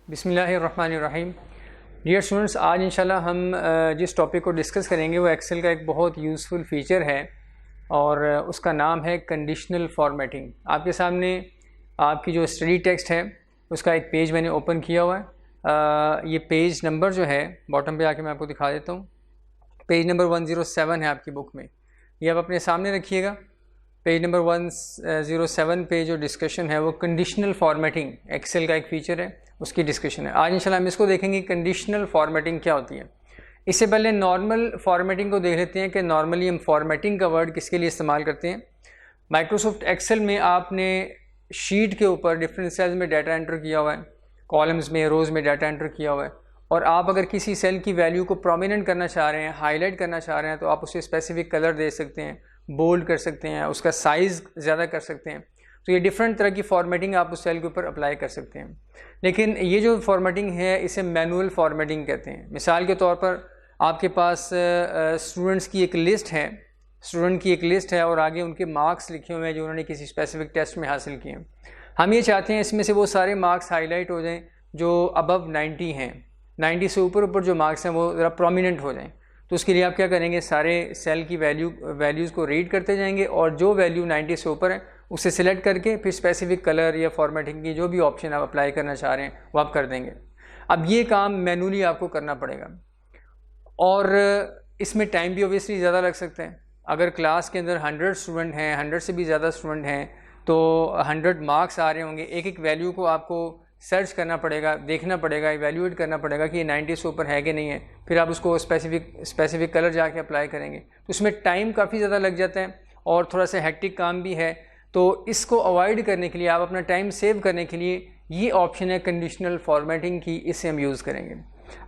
बिस्मिल्लाहिर्रहमानिर्रहीम। Dear students, आज इंशाल्लाह हम जिस टॉपिक को डिस्कस करेंगे वो एक्सेल का एक बहुत यूज़फुल फ़ीचर है और उसका नाम है कंडीशनल फॉर्मेटिंग। आपके सामने आपकी जो स्टडी टेक्स्ट है उसका एक पेज मैंने ओपन किया हुआ है। ये पेज नंबर जो है बॉटम पे आके मैं आपको दिखा देता हूँ। पेज नंबर 107 है आपकी बुक में, ये आप अपने सामने रखिएगा। पेज नंबर 107 पे जो डिस्कशन है वो कंडीशनल फॉर्मेटिंग एक्सेल का एक फ़ीचर है, उसकी डिस्कशन है। आज इंशाल्लाह हम इसको देखेंगे कंडीशनल फॉर्मेटिंग क्या होती है। इससे पहले नॉर्मल फॉर्मेटिंग को देख लेते हैं कि नॉर्मली हम फॉर्मेटिंग का वर्ड किसके लिए इस्तेमाल करते हैं। माइक्रोसॉफ्ट एक्सेल में आपने शीट के ऊपर डिफरेंट सेल्स में डाटा एंटर किया हुआ है, कॉलम्स में, रोज़ में डाटा एंटर किया हुआ है, और आप अगर किसी सेल की वैल्यू को प्रोमिनेंट करना चाह रहे हैं, हाईलाइट करना चाह रहे हैं, तो आप उसे स्पेसिफिक कलर दे सकते हैं, बोल्ड कर सकते हैं, उसका साइज़ ज़्यादा कर सकते हैं। तो ये डिफरेंट तरह की फॉर्मेटिंग आप उस सेल के ऊपर अप्लाई कर सकते हैं। लेकिन ये जो फॉर्मेटिंग है इसे मैनुअल फॉर्मेटिंग कहते हैं। मिसाल के तौर पर आपके पास स्टूडेंट्स की एक लिस्ट है और आगे उनके मार्क्स लिखे हुए हैं जो उन्होंने किसी स्पेसिफिक टेस्ट में हासिल किए हैं। हम ये चाहते हैं इसमें से वो सारे मार्क्स हाईलाइट हो जाएं जो अबव 90 हैं, 90 से ऊपर जो मार्क्स हैं वो ज़रा प्रोमिनेंट हो जाएं। तो उसके लिए आप क्या करेंगे, सारे सेल की वैल्यूज़ को रीड करते जाएंगे और जो वैल्यू 90 से ऊपर है उसे सिलेक्ट करके फिर स्पेसिफिक कलर या फॉर्मेटिंग की जो भी ऑप्शन आप अप्लाई करना चाह रहे हैं वो आप कर देंगे। अब ये काम मैनुअली आपको करना पड़ेगा और इसमें टाइम भी ऑब्वियसली ज़्यादा लग सकता है। अगर क्लास के अंदर 100 स्टूडेंट हैं, 100 से भी ज़्यादा स्टूडेंट हैं, तो 100 मार्क्स आ रहे होंगे। एक एक वैल्यू को आपको सर्च करना पड़ेगा, देखना पड़ेगा, इवैल्यूएट करना पड़ेगा कि ये 90 से ऊपर है कि नहीं है। फिर आप उसको स्पेसिफिक कलर जाके अप्लाई करेंगे, तो उसमें टाइम काफ़ी ज़्यादा लग जाता है और थोड़ा सा हेक्टिक काम भी है। तो इसको अवॉइड करने के लिए, आप अपना टाइम सेव करने के लिए ये ऑप्शन है कंडीशनल फॉर्मेटिंग की, इससे हम यूज़ करेंगे।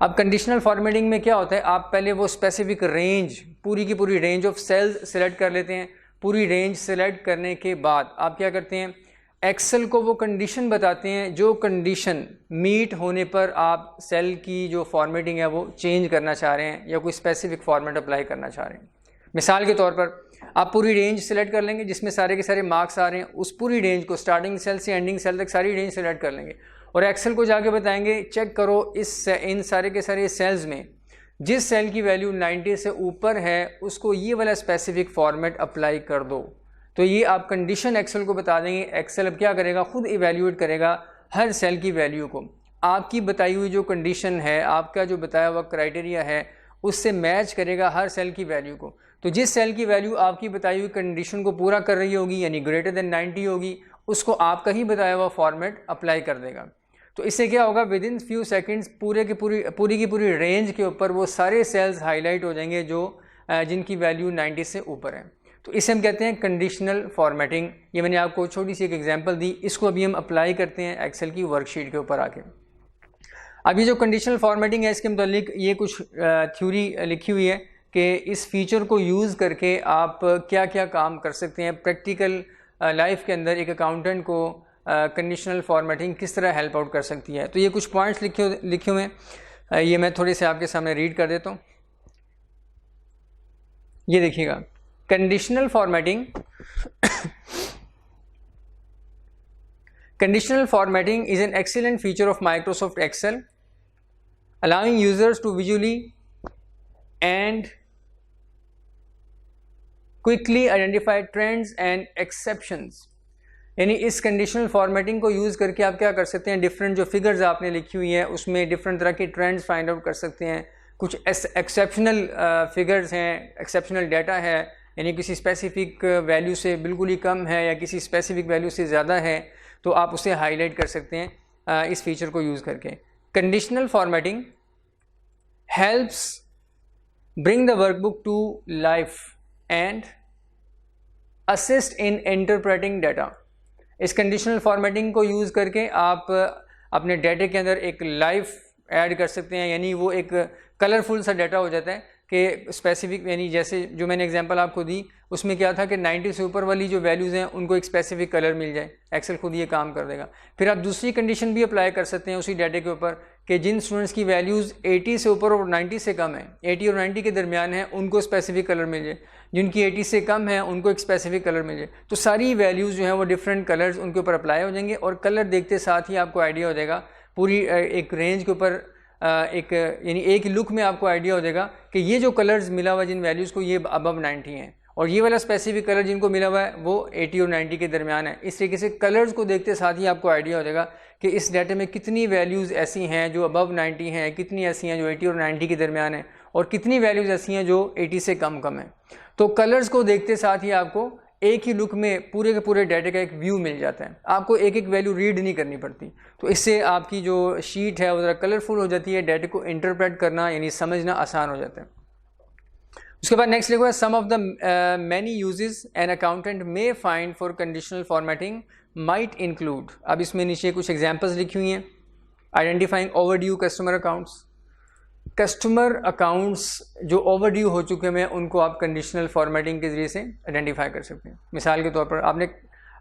अब कंडीशनल फॉर्मेटिंग में क्या होता है, आप पहले वो स्पेसिफिक रेंज, पूरी की पूरी रेंज ऑफ सेल्स सेलेक्ट कर लेते हैं। पूरी रेंज सेलेक्ट करने के बाद आप क्या करते हैं, एक्सेल को वो कंडीशन बताते हैं जो कंडीशन मीट होने पर आप सेल की जो फॉर्मेटिंग है वो चेंज करना चाह रहे हैं या कोई स्पेसिफिक फॉर्मेट अप्लाई करना चाह रहे हैं। मिसाल के तौर पर आप पूरी रेंज सेलेक्ट कर लेंगे जिसमें सारे के सारे मार्क्स आ रहे हैं। उस पूरी रेंज को स्टार्टिंग सेल से एंडिंग सेल तक सारी रेंज सेलेक्ट कर लेंगे और एक्सेल को जाके बताएंगे चेक करो इन सारे के सारे सेल्स में जिस सेल की वैल्यू 90 से ऊपर है उसको ये वाला स्पेसिफिक फॉर्मेट अप्लाई कर दो। तो ये आप कंडीशन एक्सेल को बता देंगे। एक्सेल अब क्या करेगा, खुद इवैल्यूएट करेगा हर सेल की वैल्यू को। आपकी बताई हुई जो कंडीशन है, आपका जो बताया हुआ क्राइटेरिया है, उससे मैच करेगा हर सेल की वैल्यू को। तो जिस सेल की वैल्यू आपकी बताई हुई कंडीशन को पूरा कर रही होगी यानी ग्रेटर देन 90 होगी, उसको आपका ही बताया हुआ फॉर्मेट अप्लाई कर देगा। तो इससे क्या होगा, विद इन फ्यू सेकेंड्स पूरी की पूरी रेंज के ऊपर वो सारे सेल्स हाईलाइट हो जाएंगे जो जिनकी वैल्यू 90 से ऊपर है। तो इसे हम कहते हैं कंडीशनल फॉर्मेटिंग। ये मैंने आपको छोटी सी एक एग्जांपल दी, इसको अभी हम अप्लाई करते हैं एक्सेल की वर्कशीट के ऊपर आके। अब ये जो कंडीशनल फॉर्मेटिंग है इसके मुतालिक ये कुछ थ्योरी लिखी हुई है कि इस फीचर को यूज़ करके आप क्या क्या काम कर सकते हैं प्रैक्टिकल लाइफ के अंदर। एक अकाउंटेंट को कंडीशनल फॉर्मेटिंग किस तरह हेल्प आउट कर सकती है। तो ये कुछ पॉइंट्स लिखे हुए हैं, ये मैं थोड़े से आपके सामने रीड कर देता हूँ। ये देखिएगा, conditional formatting is an excellent feature of Microsoft Excel, allowing users to visually and quickly identify trends and exceptions। यानी इस कंडीशनल फॉर्मेटिंग को यूज़ करके आप क्या कर सकते हैं, डिफरेंट जो फिगर्स आपने लिखी हुई हैं उसमें डिफरेंट तरह के ट्रेंड्स फाइंड आउट कर सकते हैं। कुछ एक्सेप्शनल फिगर्स हैं, एक्सेप्शनल डाटा है, यानी किसी स्पेसिफिक वैल्यू से बिल्कुल ही कम है या किसी स्पेसिफिक वैल्यू से ज़्यादा है, तो आप उसे हाईलाइट कर सकते हैं इस फीचर को यूज़ करके। Conditional formatting helps bring the workbook to life and assist in interpreting data. इस कंडीशनल फॉर्मेटिंग को यूज़ करके आप अपने डाटे के अंदर एक लाइफ ऐड कर सकते हैं, यानी वो एक कलरफुल सा डाटा हो जाता है कि स्पेसिफिक, यानी जैसे जो मैंने एग्जांपल आपको दी उसमें क्या था कि 90 से ऊपर वाली जो वैल्यूज़ हैं उनको एक स्पेसिफिक कलर मिल जाए। एक्सेल खुद ये काम कर देगा। फिर आप दूसरी कंडीशन भी अप्लाई कर सकते हैं उसी डाटे के ऊपर कि जिन स्टूडेंट्स की वैल्यूज़ 80 से ऊपर और 90 से कम है, 80 और 90 के दरमियान है, उनको स्पेसिफिक कलर मिल जाए। जिनकी 80 से कम है उनको एक स्पेसिफिक कलर मिल जाए। तो सारी वैल्यूज़ जो हैं वो डिफरेंट कलर्स उनके ऊपर अप्लाई हो जाएंगे और कलर देखते साथ ही आपको आइडिया हो जाएगा पूरी एक रेंज के ऊपर एक यानी एक लुक में आपको आइडिया हो जाएगा कि ये जो कलर्स मिला हुआ जिन वैल्यूज़ को ये अबव 90 हैं और ये वाला स्पेसिफिक कलर जिनको मिला हुआ है वो 80 और 90 के दरमियान है। इस तरीके से कलर्स को देखते साथ ही आपको आइडिया हो जाएगा कि इस डाटा में कितनी वैल्यूज़ ऐसी हैं जो अबव 90 हैं, कितनी ऐसी हैं जो 80 और 90 के दरमियान है और कितनी वैल्यूज़ ऐसी हैं जो 80 से कम है। तो कलर्स को देखते साथ ही आपको एक ही लुक में पूरे के पूरे डाटा का एक व्यू मिल जाता है, आपको एक एक वैल्यू रीड नहीं करनी पड़ती। तो इससे आपकी जो शीट है वो ज़रा कलरफुल हो जाती है, डाटा को इंटरप्रेट करना यानी समझना आसान हो जाता है। उसके बाद नेक्स्ट लिखा है some of the many uses an accountant may find for conditional formatting might include. अब इसमें नीचे कुछ एग्जांपल्स लिखी हुई हैं। Identifying overdue customer accounts, customer accounts जो ओवरड्यू हो चुके हैं उनको आप कंडीशनल फॉर्मेटिंग के ज़रिए से आइडेंटिफाई कर सकते हैं। मिसाल के तौर पर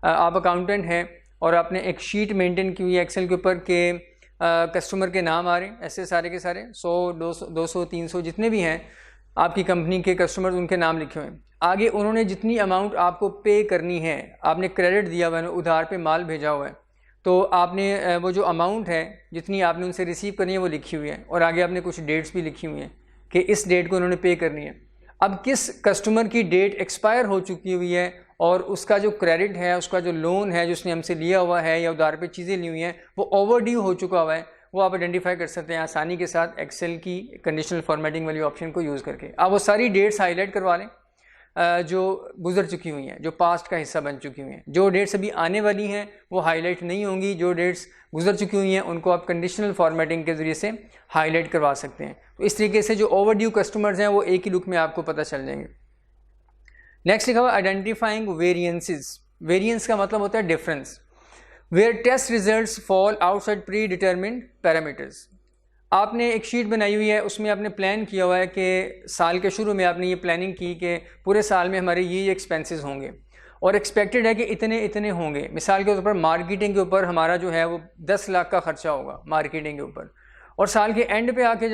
आप अकाउंटेंट हैं और आपने एक शीट मेंटेन की हुई है एक्सेल के ऊपर के कस्टमर के नाम आ रहे हैं, ऐसे सारे के सारे 100 200 300 जितने भी हैं आपकी कंपनी के कस्टमर्स उनके नाम लिखे हुए हैं। आगे उन्होंने जितनी अमाउंट आपको पे करनी है, आपने क्रेडिट दिया हुआ है, उधार पे माल भेजा हुआ है, तो आपने वो जो अमाउंट है जितनी आपने उनसे रिसीव करनी है वो लिखी हुई है और आगे आपने कुछ डेट्स भी लिखी हुई हैं कि इस डेट को उन्होंने पे करनी है। अब किस कस्टमर की डेट एक्सपायर हो चुकी हुई है और उसका जो क्रेडिट है, उसका जो लोन है जो उसने हमसे लिया हुआ है या उधार पे चीज़ें ली हुई हैं वो ओवरड्यू हो चुका हुआ है, वो आप आइडेंटिफाई कर सकते हैं आसानी के साथ एक्सेल की कंडीशनल फॉर्मेटिंग वाली ऑप्शन को यूज़ करके। आप वो सारी डेट्स हाईलाइट करवा लें जो गुजर चुकी हुई हैं, जो पास्ट का हिस्सा बन चुकी हुई हैं। जो डेट्स अभी आने वाली हैं वो हाईलाइट नहीं होंगी, जो डेट्स गुजर चुकी हुई हैं उनको आप कंडीशनल फॉर्मेटिंग के ज़रिए से हाईलाइट करवा सकते हैं। तो इस तरीके से जो ओवरड्यू कस्टमर्स हैं वो एक ही लुक में आपको पता चल जाएंगे। नेक्स्ट लिखा हुआ आइडेंटिफाइंग वेरियंसेस। वेरियंस का मतलब होता है difference. Where test results fall outside predetermined parameters. आपने एक शीट बनाई हुई है, उसमें आपने प्लान किया हुआ है कि साल के शुरू में आपने ये प्लानिंग की कि पूरे साल में हमारे ये एक्सपेंसेस होंगे और एक्सपेक्टेड है कि इतने इतने होंगे। मिसाल के तौर पर मार्केटिंग के ऊपर हमारा जो है वो 10 लाख का खर्चा होगा मार्केटिंग के ऊपर, और साल के एंड पे आके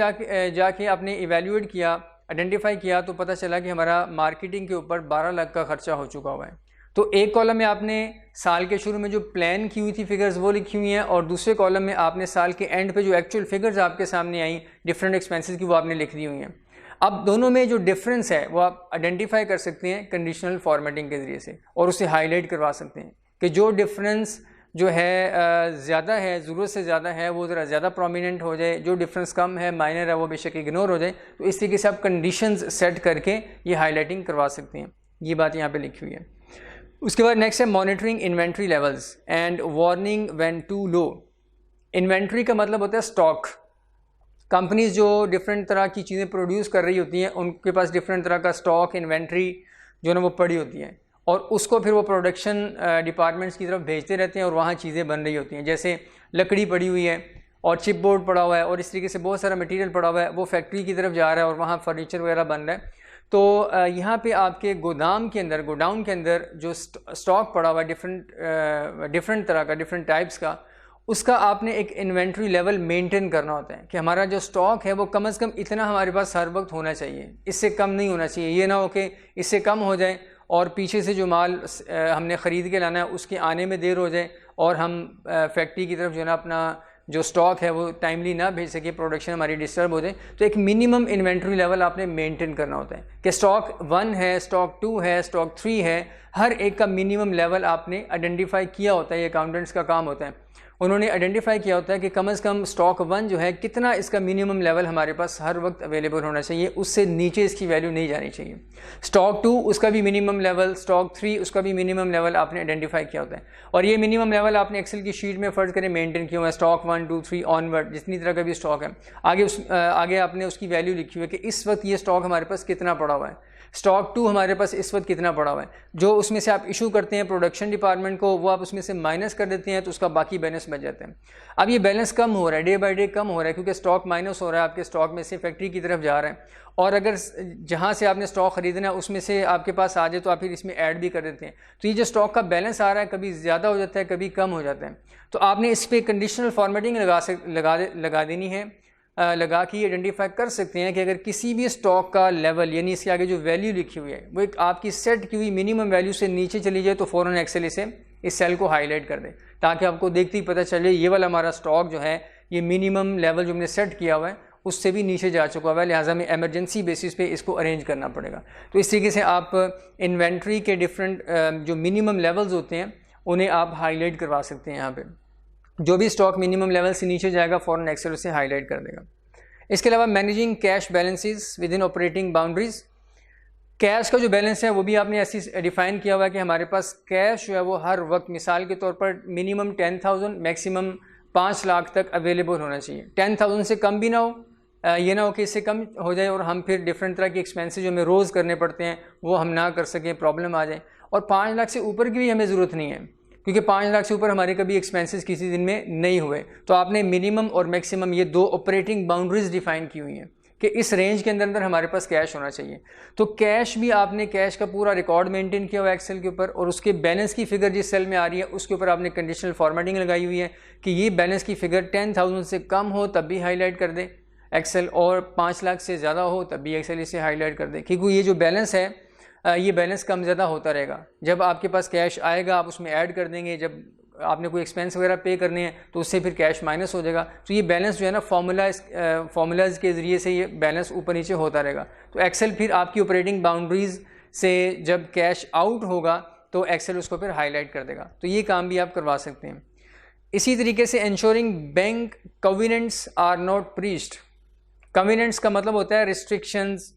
जाके आपने इवेल्यूएट किया, आइडेंटिफाई किया तो पता चला कि हमारा मार्केटिंग के ऊपर 12 लाख का खर्चा हो चुका हुआ है। तो एक कॉलम में आपने साल के शुरू में जो प्लान की हुई थी फिगर्स वो लिखी हुई हैं और दूसरे कॉलम में आपने साल के एंड पे जो एक्चुअल फिगर्स आपके सामने आई डिफरेंट एक्सपेंसेस की वो आपने लिख दी हुई हैं। अब दोनों में जो डिफरेंस है वो आप आइडेंटिफाई कर सकते हैं कंडीशनल फॉर्मेटिंग के ज़रिए से और उसे हाईलाइट करवा सकते हैं कि जो डिफरेंस जो है ज़्यादा है, ज़रूरत से ज़्यादा है, वो ज़रा ज़्यादा प्रोमिनेंट हो जाए, जो डिफरेंस कम है, माइनर है, वो बेशक इग्नोर हो जाए। तो इस तरीके से आप कंडीशंस सेट करके ये हाईलाइटिंग करवा सकते हैं। ये बात यहाँ पे लिखी हुई है। उसके बाद नेक्स्ट है monitoring inventory levels and warning when too low. Inventory का मतलब होता है स्टॉक। कंपनीज जो डिफरेंट तरह की चीज़ें प्रोड्यूस कर रही होती हैं उनके पास डिफरेंट तरह का स्टॉक इन्वेंट्री जो ना वो पड़ी होती है और उसको फिर वो प्रोडक्शन डिपार्टमेंट्स की तरफ भेजते रहते हैं और वहाँ चीज़ें बन रही होती हैं। जैसे लकड़ी पड़ी हुई है और चिप बोर्ड पड़ा हुआ है और इस तरीके से बहुत सारा मटेरियल पड़ा हुआ है, वो फैक्ट्री की तरफ जा रहा है और वहाँ फर्नीचर वगैरह बन रहा है। तो यहाँ पे आपके गोदाम के अंदर, गोडाउन के अंदर जो स्टॉक पड़ा हुआ है डिफरेंट तरह का, डिफरेंट टाइप्स का, उसका आपने एक इन्वेंट्री लेवल मेंटेन करना होता है कि हमारा जो स्टॉक है वो कम से कम इतना हमारे पास हर वक्त होना चाहिए, इससे कम नहीं होना चाहिए। ये ना हो कि इससे कम हो जाए और पीछे से जो माल हमने ख़रीद के लाना है उसके आने में देर हो जाए और हम फैक्ट्री की तरफ जो है ना अपना जो स्टॉक है वो टाइमली ना भेज सके, प्रोडक्शन हमारी डिस्टर्ब हो जाए। तो एक मिनिमम इन्वेंट्री लेवल आपने मेंटेन करना होता है कि स्टॉक 1 है, स्टॉक 2 है, स्टॉक 3 है, हर एक का मिनिमम लेवल आपने आइडेंटिफाई किया होता है। ये अकाउंटेंट्स का काम होता है, उन्होंने आइडेंटिफाई किया होता है कि कम से कम स्टॉक 1 जो है कितना इसका मिनिमम लेवल हमारे पास हर वक्त अवेलेबल होना चाहिए, उससे नीचे इसकी वैल्यू नहीं जानी चाहिए। स्टॉक 2 उसका भी मिनिमम लेवल, स्टॉक 3 उसका भी मिनिमम लेवल आपने आइडेंटिफाई किया होता है और ये मिनिमम लेवल आपने एक्सेल की शीट में फ़र्ज करें मेंटेन किया हुआ है। स्टॉक 1 2 3 ऑनवर्ड जितनी तरह का भी स्टॉक है, आगे आपने उसकी वैल्यू लिखी हुई है कि इस वक्त ये स्टॉक हमारे पास कितना पड़ा हुआ है। स्टॉक 2 हमारे पास इस वक्त कितना पड़ा हुआ है, जो उसमें से आप इशू करते हैं प्रोडक्शन डिपार्टमेंट को वो आप उसमें से माइनस कर देते हैं तो उसका बाकी बैलेंस बच जाता है। अब ये बैलेंस कम हो रहा है, डे बाय डे कम हो रहा है क्योंकि स्टॉक माइनस हो रहा है, आपके स्टॉक में से फैक्ट्री की तरफ जा रहा है और अगर जहाँ से आपने स्टॉक ख़रीदना है उसमें से आपके पास आ जाए तो आप फिर इसमें ऐड भी कर देते हैं। तो ये जो स्टॉक का बैलेंस आ रहा है कभी ज़्यादा हो जाता है, कभी कम हो जाता है। तो आपने इस पर कंडीशनल फॉर्मेटिंग लगा देनी है, लगा के आइडेंटिफाई कर सकते हैं कि अगर किसी भी स्टॉक का लेवल यानी इसके आगे जो वैल्यू लिखी हुई है वो एक आपकी सेट की हुई मिनिमम वैल्यू से नीचे चली जाए तो फ़ौरन एक्सेल इस सेल को हाईलाइट कर दे ताकि आपको देखते ही पता चले ये वाला हमारा स्टॉक जो है ये मिनिमम लेवल जो हमने सेट किया हुआ है उससे भी नीचे जा चुका हुआ है, लिहाजा हमें एमरजेंसी बेसिस पे इसको अरेंज करना पड़ेगा। तो इस तरीके से आप इन्वेंट्री के डिफरेंट जो मिनिमम लेवल्स होते हैं उन्हें आप हाईलाइट करवा सकते हैं। यहाँ पे जो भी स्टॉक मिनिमम लेवल से नीचे जाएगा फ़ौरन एक्सेल उसे हाईलाइट कर देगा। इसके अलावा managing cash balances with in operating boundaries, cash का जो बैलेंस है वो भी आपने ऐसी डिफ़ाइन किया हुआ है कि हमारे पास कैश जो है वो हर वक्त, मिसाल के तौर पर मिनिमम 10,000 मैक्सिमम 5 लाख तक अवेलेबल होना चाहिए। 10,000 से कम भी ना हो, ये ना हो कि इससे कम हो जाए और हम फिर डिफरेंट तरह के एक्सपेंसेस जो हमें रोज़ करने पड़ते हैं वो हम ना कर सकें, प्रॉब्लम आ जाए। और 5 लाख से ऊपर की भी हमें ज़रूरत नहीं है, क्योंकि 5 लाख से ऊपर हमारे कभी एक्सपेंसेस किसी दिन में नहीं हुए। तो आपने मिनिमम और मैक्सिमम ये 2 ऑपरेटिंग बाउंड्रीज डिफ़ाइन की हुई हैं कि इस रेंज के अंदर हमारे पास कैश होना चाहिए। तो कैश भी आपने कैश का पूरा रिकॉर्ड मेंटेन किया हुआ एक्सेल के ऊपर, और उसके बैलेंस की फ़िगर जिस सेल में आ रही है उसके ऊपर आपने कंडीशनल फॉर्मेटिंग लगाई हुई है कि ये बैलेंस की फ़िगर 10,000 से कम हो तब भी हाईलाइट कर दे एक्सेल, और 5 लाख से ज़्यादा हो तब भी एक्सेल इसे हाईलाइट कर दे, क्योंकि ये जो बैलेंस है ये बैलेंस कम ज़्यादा होता रहेगा। जब आपके पास कैश आएगा आप उसमें ऐड कर देंगे, जब आपने कोई एक्सपेंस वगैरह पे करने हैं तो उससे फिर कैश माइनस हो जाएगा। तो ये बैलेंस जो है ना फार्मूलाज के ज़रिए से ये बैलेंस ऊपर नीचे होता रहेगा। तो एक्सेल फिर आपकी ऑपरेटिंग बाउंड्रीज़ से जब कैश आउट होगा तो एक्सेल उसको फिर हाईलाइट कर देगा। तो ये काम भी आप करवा सकते हैं। इसी तरीके से ensuring bank covenants are not breached. Covenants का मतलब होता है रिस्ट्रिक्शंस।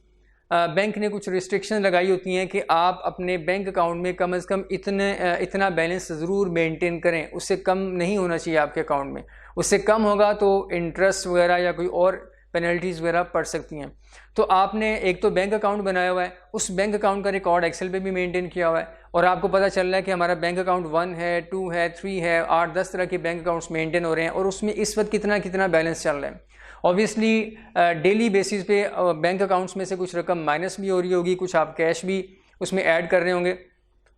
बैंक ने कुछ रिस्ट्रिक्शन लगाई होती हैं कि आप अपने बैंक अकाउंट में कम से कम इतना बैलेंस ज़रूर मेंटेन करें, उससे कम नहीं होना चाहिए आपके अकाउंट में। उससे कम होगा तो इंटरेस्ट वगैरह या कोई और पेनल्टीज़ वगैरह पड़ सकती हैं। तो आपने एक तो बैंक अकाउंट बनाया हुआ है, उस बैंक अकाउंट का रिकॉर्ड एक्सेल पे भी मेंटेन किया हुआ है, और आपको पता चल रहा है कि हमारा बैंक अकाउंट 1 है, 2 है, 3 है, 8-10 तरह के बैंक अकाउंट्स मेंटेन हो रहे हैं, और उसमें इस वक्त कितना बैलेंस चल रहा है। ऑब्वियसली डेली बेसिस पे बैंक अकाउंट्स में से कुछ रकम माइनस भी हो रही होगी, कुछ आप कैश भी उसमें ऐड कर रहे होंगे,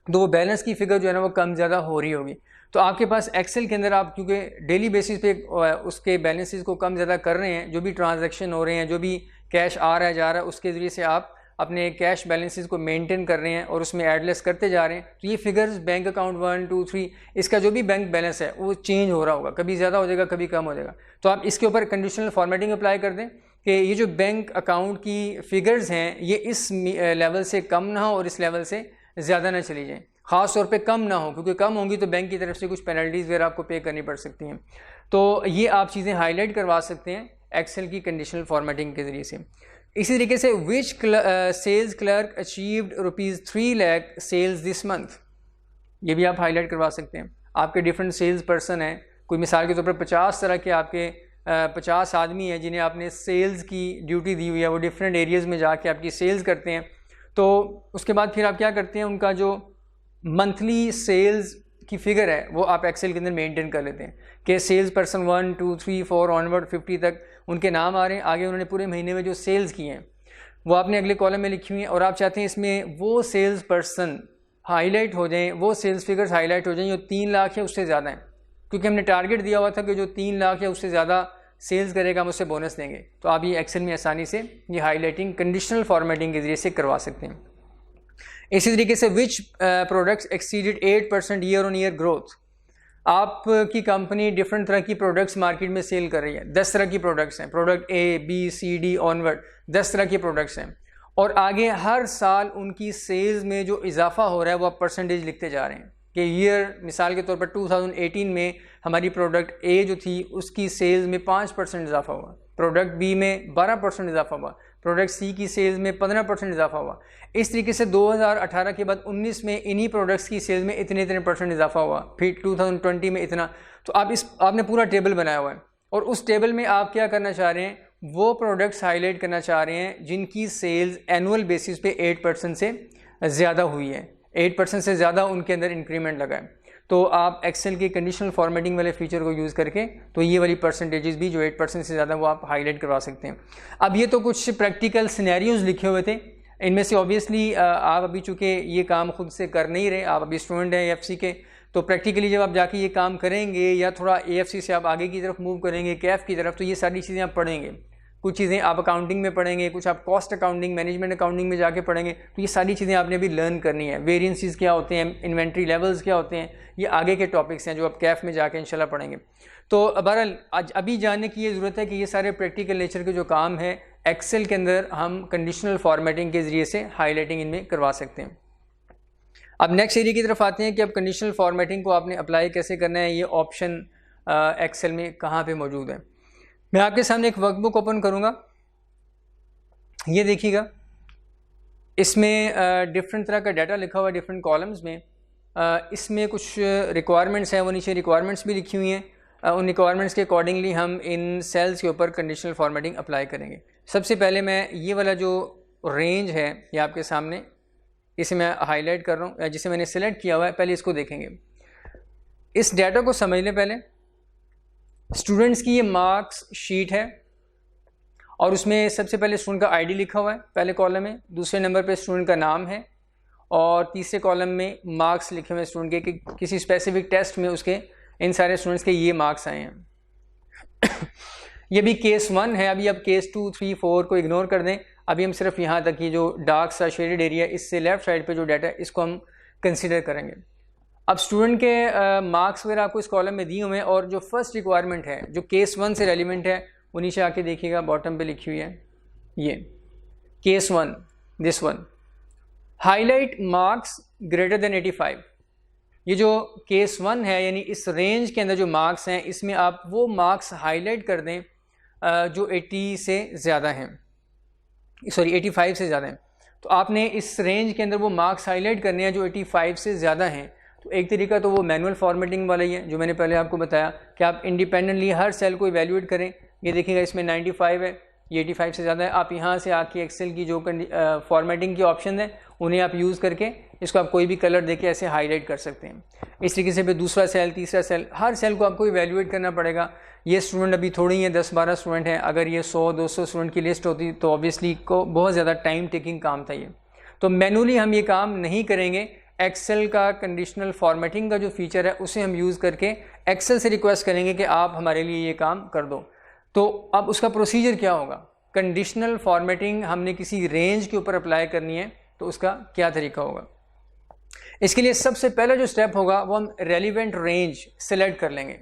तो वो बैलेंस की फ़िगर जो है ना वो कम ज़्यादा हो रही होगी। तो आपके पास एक्सेल के अंदर आप क्योंकि डेली बेसिस पे उसके बैलेंसेस को कम ज़्यादा कर रहे हैं, जो भी ट्रांजैक्शन हो रहे हैं, जो भी कैश आ रहा है जा रहा है, उसके ज़रिए से आप अपने कैश बैलेंसेस को मेंटेन कर रहे हैं और उसमें एडलेस करते जा रहे हैं। तो ये फिगर्स बैंक अकाउंट 1, 2, 3 इसका जो भी बैंक बैलेंस है वो चेंज हो रहा होगा, कभी ज़्यादा हो जाएगा, कभी कम हो जाएगा। तो आप इसके ऊपर कंडीशनल फॉर्मेटिंग अप्लाई कर दें कि ये जो बैंक अकाउंट की फ़िगर्स हैं ये इस लेवल से कम ना हो और इस लेवल से ज़्यादा ना चली जाएँ, ख़ास तौर पे कम ना हो, क्योंकि कम होंगी तो बैंक की तरफ से कुछ पेनल्टीज़ वगैरह आपको पे करनी पड़ सकती हैं। तो ये आप चीज़ें हाईलाइट करवा सकते हैं एक्सेल की कंडीशनल फॉर्मेटिंग के ज़रिए से। इसी तरीके से which sales clerk achieved ₹3 lakh sales this month, ये भी आप हाईलाइट करवा सकते हैं। आपके डिफरेंट सेल्स पर्सन हैं, कोई मिसाल के तौर पर 50 तरह के आपके 50 आदमी हैं जिन्हें आपने सेल्स की ड्यूटी दी हुई है, वो डिफरेंट एरियाज़ में जाके आपकी सेल्स करते हैं। तो उसके बाद फिर आप क्या करते हैं, उनका जो मंथली सेल्स की फ़िगर है वो आप एक्सेल के अंदर मेंटेन कर लेते हैं कि सेल्स पर्सन 1, 2, 3, 4 ऑनवर्ड 50 तक उनके नाम आ रहे हैं, आगे उन्होंने पूरे महीने में जो सेल्स किए हैं वो आपने अगले कॉलम में लिखी हुई हैं, और आप चाहते हैं इसमें वो सेल्स पर्सन हाईलाइट हो जाएं, वो सेल्स फिगर्स हाईलाइट हो जाएं जो 3 लाख या उससे ज़्यादा हैं, क्योंकि हमने टारगेट दिया हुआ था कि जो 3 लाख या उससे ज़्यादा सेल्स करेगा हम उससे बोनस देंगे। तो आप ये एक्सेल में आसानी से ये हाईलाइटिंग कंडीशनल फॉर्मेटिंग के ज़रिए से करवा सकते हैं। इसी तरीके से विच प्रोडक्ट्स एक्सीडेड 8% ईयर-ऑन-ईयर ग्रोथ, आपकी कंपनी डिफरेंट तरह की प्रोडक्ट्स मार्केट में सेल कर रही है, 10 तरह की प्रोडक्ट्स हैं, product A, B, C, D onward 10 तरह की प्रोडक्ट्स हैं, और आगे हर साल उनकी सेल्स में जो इजाफा हो रहा है वो आप परसेंटेज लिखते जा रहे हैं कि ईयर मिसाल के तौर पर 2018 में हमारी प्रोडक्ट A जो थी उसकी सेल्स में 5% इजाफा हुआ, प्रोडक्ट B में 12% इजाफा हुआ, प्रोडक्ट C की सेल्स में 15% इजाफा हुआ। इस तरीके से 2018 के बाद 19 में इन्हीं प्रोडक्ट्स की सेल्स में इतने % इजाफा हुआ, फिर 2020 में इतना। तो आपने पूरा टेबल बनाया हुआ है, और उस टेबल में आप क्या करना चाह रहे हैं, वो प्रोडक्ट्स हाईलाइट करना चाह रहे हैं जिनकी सेल्स एनुअल बेसिस पे 8% से ज़्यादा हुई है, 8% से ज़्यादा उनके अंदर इंक्रीमेंट लगा है। तो आप एक्सेल की कंडीशनल फॉर्मेटिंग वाले फीचर को यूज़ करके तो ये वाली परसेंटेजेस भी जो 8% से ज़्यादा वो आप हाईलाइट करवा सकते हैं। अब ये तो कुछ प्रैक्टिकल सिनेरियोज लिखे हुए थे, इनमें से ऑब्वियसली आप अभी चूँकि ये काम खुद से कर नहीं रहे, आप अभी स्टूडेंट हैं AFC के, तो प्रैक्टिकली जब आप जाके ये काम करेंगे या थोड़ा AFC से आप आगे की तरफ मूव करेंगे, कैफ की तरफ, तो ये सारी चीज़ें आप पढ़ेंगे। कुछ चीज़ें आप अकाउंटिंग में पढ़ेंगे, कुछ आप कॉस्ट अकाउंटिंग, मैनेजमेंट अकाउंटिंग में जाके पढ़ेंगे। तो ये सारी चीज़ें आपने अभी लर्न करनी है। वेरिएंसेस क्या होते हैं, इन्वेंट्री लेवल्स क्या होते हैं, ये आगे के टॉपिक्स हैं जो आप कैफ में जाके इंशाल्लाह पढ़ेंगे। तो बहरहाल आज अभी जानने की ये ज़रूरत है कि ये सारे प्रैक्टिकल नेचर के जो काम है एक्सेल के अंदर हम कंडीशनल फॉर्मेटिंग के ज़रिए से हाईलाइटिंग इनमें करवा सकते हैं। अब नेक्स्ट एरिया की तरफ आते हैं कि अब कंडीशनल फॉर्मेटिंग को आपने अप्लाई कैसे करना है। ये ऑप्शन एक्सेल में कहाँ पे मौजूद है। मैं आपके सामने एक वर्कबुक ओपन करूँगा, ये देखिएगा, इसमें डिफरेंट तरह का डाटा लिखा हुआ है डिफरेंट कॉलम्स में। इसमें कुछ रिक्वायरमेंट्स हैं, वो नीचे रिक्वायरमेंट्स भी लिखी हुई हैं। उन रिक्वायरमेंट्स के अकॉर्डिंगली हम इन सेल्स के ऊपर कंडीशनल फॉर्मेटिंग अप्लाई करेंगे। सबसे पहले मैं ये वाला जो रेंज है ये आपके सामने, इसे मैं हाईलाइट कर रहा हूँ, जिसे मैंने सेलेक्ट किया हुआ है, पहले इसको देखेंगे। इस डाटा को समझ लें। पहले स्टूडेंट्स की ये मार्क्स शीट है और उसमें सबसे पहले स्टूडेंट का आईडी लिखा हुआ है पहले कॉलम में, दूसरे नंबर पे स्टूडेंट का नाम है और तीसरे कॉलम में मार्क्स लिखे हुए हैं स्टूडेंट के कि किसी स्पेसिफिक टेस्ट में उसके इन सारे स्टूडेंट्स के ये मार्क्स आए हैं। ये भी केस 1 है। अभी अब केस 2, 3, 4 को इग्नोर कर दें। अभी हम सिर्फ यहाँ तक ये जो डार्क सा शेडेड एरिया इससे लेफ्ट साइड पे जो डाटा है इसको हम कंसिडर करेंगे। अब स्टूडेंट के मार्क्स वगैरह आपको इस कॉलम में दिए हुए हैं और जो फर्स्ट रिक्वायरमेंट है जो केस 1 से रेलिवेंट है वो नीचे आके देखिएगा, बॉटम पे लिखी हुई है ये case 1, this one, highlight marks greater than 85। ये जो केस 1 है यानी इस रेंज के अंदर जो मार्क्स हैं इसमें आप वो मार्क्स हाईलाइट कर दें जो 80 से ज़्यादा हैं, सॉरी 85 से ज़्यादा हैं। तो आपने इस रेंज के अंदर वो मार्क्स हाईलाइट करने हैं जो 85 से ज़्यादा हैं। तो एक तरीका तो वो मैनुअल फॉर्मेटिंग वाला ही है जो मैंने पहले आपको बताया कि आप इंडिपेंडेंटली हर सेल को इवैल्यूएट करें। ये देखिएगा इसमें 95 है, ये 85 से ज़्यादा है। आप यहाँ से आके एक्सेल की जो फॉर्मेटिंग की ऑप्शन है उन्हें आप यूज़ करके इसको आप कोई भी कलर देके ऐसे हाईलाइट कर सकते हैं। इस तरीके से फिर दूसरा सेल, तीसरा सेल, हर सेल को आपको इवैल्यूएट करना पड़ेगा। ये स्टूडेंट अभी थोड़ी ही है, 10-12 स्टूडेंट हैं। अगर ये 100-200 स्टूडेंट की लिस्ट होती तो ऑब्वियसली को बहुत ज़्यादा टाइम टेकिंग काम था ये। तो मैनुअली हम ये काम नहीं करेंगे। एक्सेल का कंडीशनल फॉर्मेटिंग का जो फीचर है उसे हम यूज़ करके एक्सेल से रिक्वेस्ट करेंगे कि आप हमारे लिए ये काम कर दो। तो अब उसका प्रोसीजर क्या होगा, कंडीशनल फॉर्मेटिंग हमने किसी रेंज के ऊपर अप्लाई करनी है तो उसका क्या तरीका होगा। इसके लिए सबसे पहला जो स्टेप होगा वो हम रेलिवेंट रेंज सेलेक्ट कर लेंगे।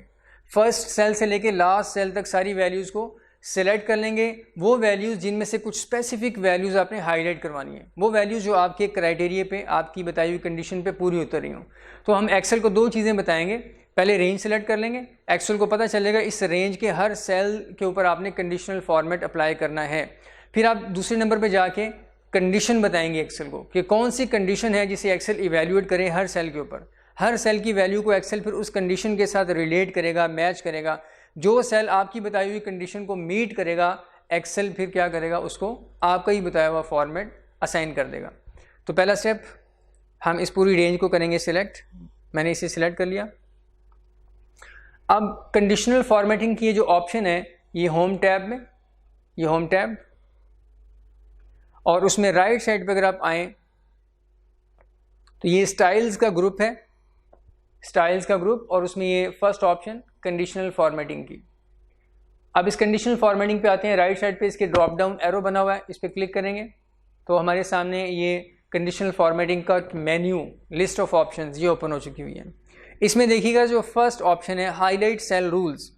फर्स्ट सेल से लेके लास्ट सेल तक सारी वैल्यूज़ को सेलेक्ट कर लेंगे। वो वैल्यूज़ जिनमें से कुछ स्पेसिफिक वैल्यूज़ आपने हाईलाइट करवानी है, वो वैल्यूज़ जो आपके क्राइटेरिया पे, आपकी बताई हुई कंडीशन पे पूरी उतर रही हों। तो हम एक्सेल को 2 चीज़ें बताएंगे। पहले रेंज सेलेक्ट कर लेंगे, एक्सेल को पता चलेगा इस रेंज के हर सेल के ऊपर आपने कंडीशनल फॉर्मेट अप्लाई करना है। फिर आप दूसरे नंबर पर जाके कंडीशन बताएंगे एक्सेल को कि कौन सी कंडीशन है जिसे एक्सेल इवैल्यूएट करे हर सेल के ऊपर। हर सेल की वैल्यू को एक्सेल फिर उस कंडीशन के साथ रिलेट करेगा, मैच करेगा। जो सेल आपकी बताई हुई कंडीशन को मीट करेगा एक्सेल फिर क्या करेगा, उसको आपका ही बताया हुआ फॉर्मेट असाइन कर देगा। तो पहला स्टेप हम इस पूरी रेंज को करेंगे सिलेक्ट। मैंने इसे सिलेक्ट कर लिया। अब कंडीशनल फॉर्मेटिंग की ये जो ऑप्शन है ये होम टैब में, ये होम टैब, और उसमें राइट साइड पे अगर आप आएँ तो ये स्टाइल्स का ग्रुप है, स्टाइल्स का ग्रुप, और उसमें ये फर्स्ट ऑप्शन कंडीशनल फॉर्मेटिंग की। अब इस कंडीशनल फॉर्मेटिंग पे आते हैं। राइट साइड पे इसके ड्रॉप डाउन एरो बना हुआ है, इस पर क्लिक करेंगे तो हमारे सामने ये कंडीशनल फॉर्मेटिंग का मेन्यू, लिस्ट ऑफ ऑप्शंस ये ओपन हो चुकी हुई है। इसमें देखिएगा जो फर्स्ट ऑप्शन है highlight cell rules.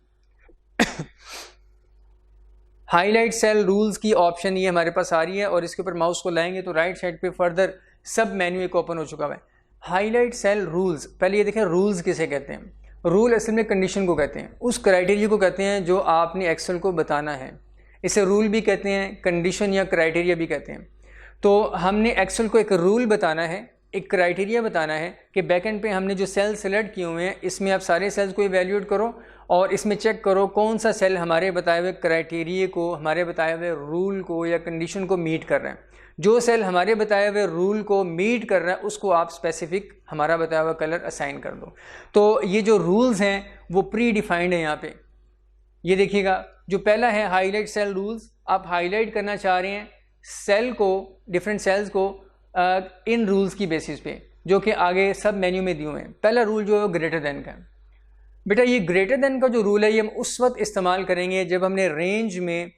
Highlight cell rules की ऑप्शन ये हमारे पास आ रही है और इसके ऊपर माउस को लाएंगे तो राइट साइड पे फर्दर सब मेन्यू एक ओपन हो चुका है। हाईलाइट सेल रूल्स, पहले ये देखें रूल्स किसे कहते हैं। रूल असल में कंडीशन को कहते हैं, उस क्राइटेरिया को कहते हैं जो आपने एक्सेल को बताना है। इसे रूल भी कहते हैं, कंडीशन या क्राइटेरिया भी कहते हैं। तो हमने एक्सेल को एक रूल बताना है, एक क्राइटेरिया बताना है कि बैकएंड पे हमने जो सेल सेलेक्ट किए हुए हैं इसमें आप सारे सेल्स को इवैल्यूएट करो और इसमें चेक करो कौन सा सेल हमारे बताए हुए क्राइटेरिया को, हमारे बताए हुए रूल को या कंडीशन को मीट कर रहे हैं। जो सेल हमारे बताए हुए रूल को मीट कर रहा है उसको आप स्पेसिफिक हमारा बताया हुआ कलर असाइन कर दो। तो ये जो रूल्स हैं वो प्री डिफाइंड है यहाँ पे। ये देखिएगा जो पहला है हाईलाइट सेल रूल्स, आप हाईलाइट करना चाह रहे हैं सेल को, डिफरेंट सेल्स को इन रूल्स की बेसिस पे जो कि आगे सब मेन्यू में दिए हुए हैं। पहला रूल जो है ग्रेटर देन का है। बेटा ये ग्रेटर देन का जो रूल है ये हम उस वक्त इस्तेमाल करेंगे जब हमने रेंज में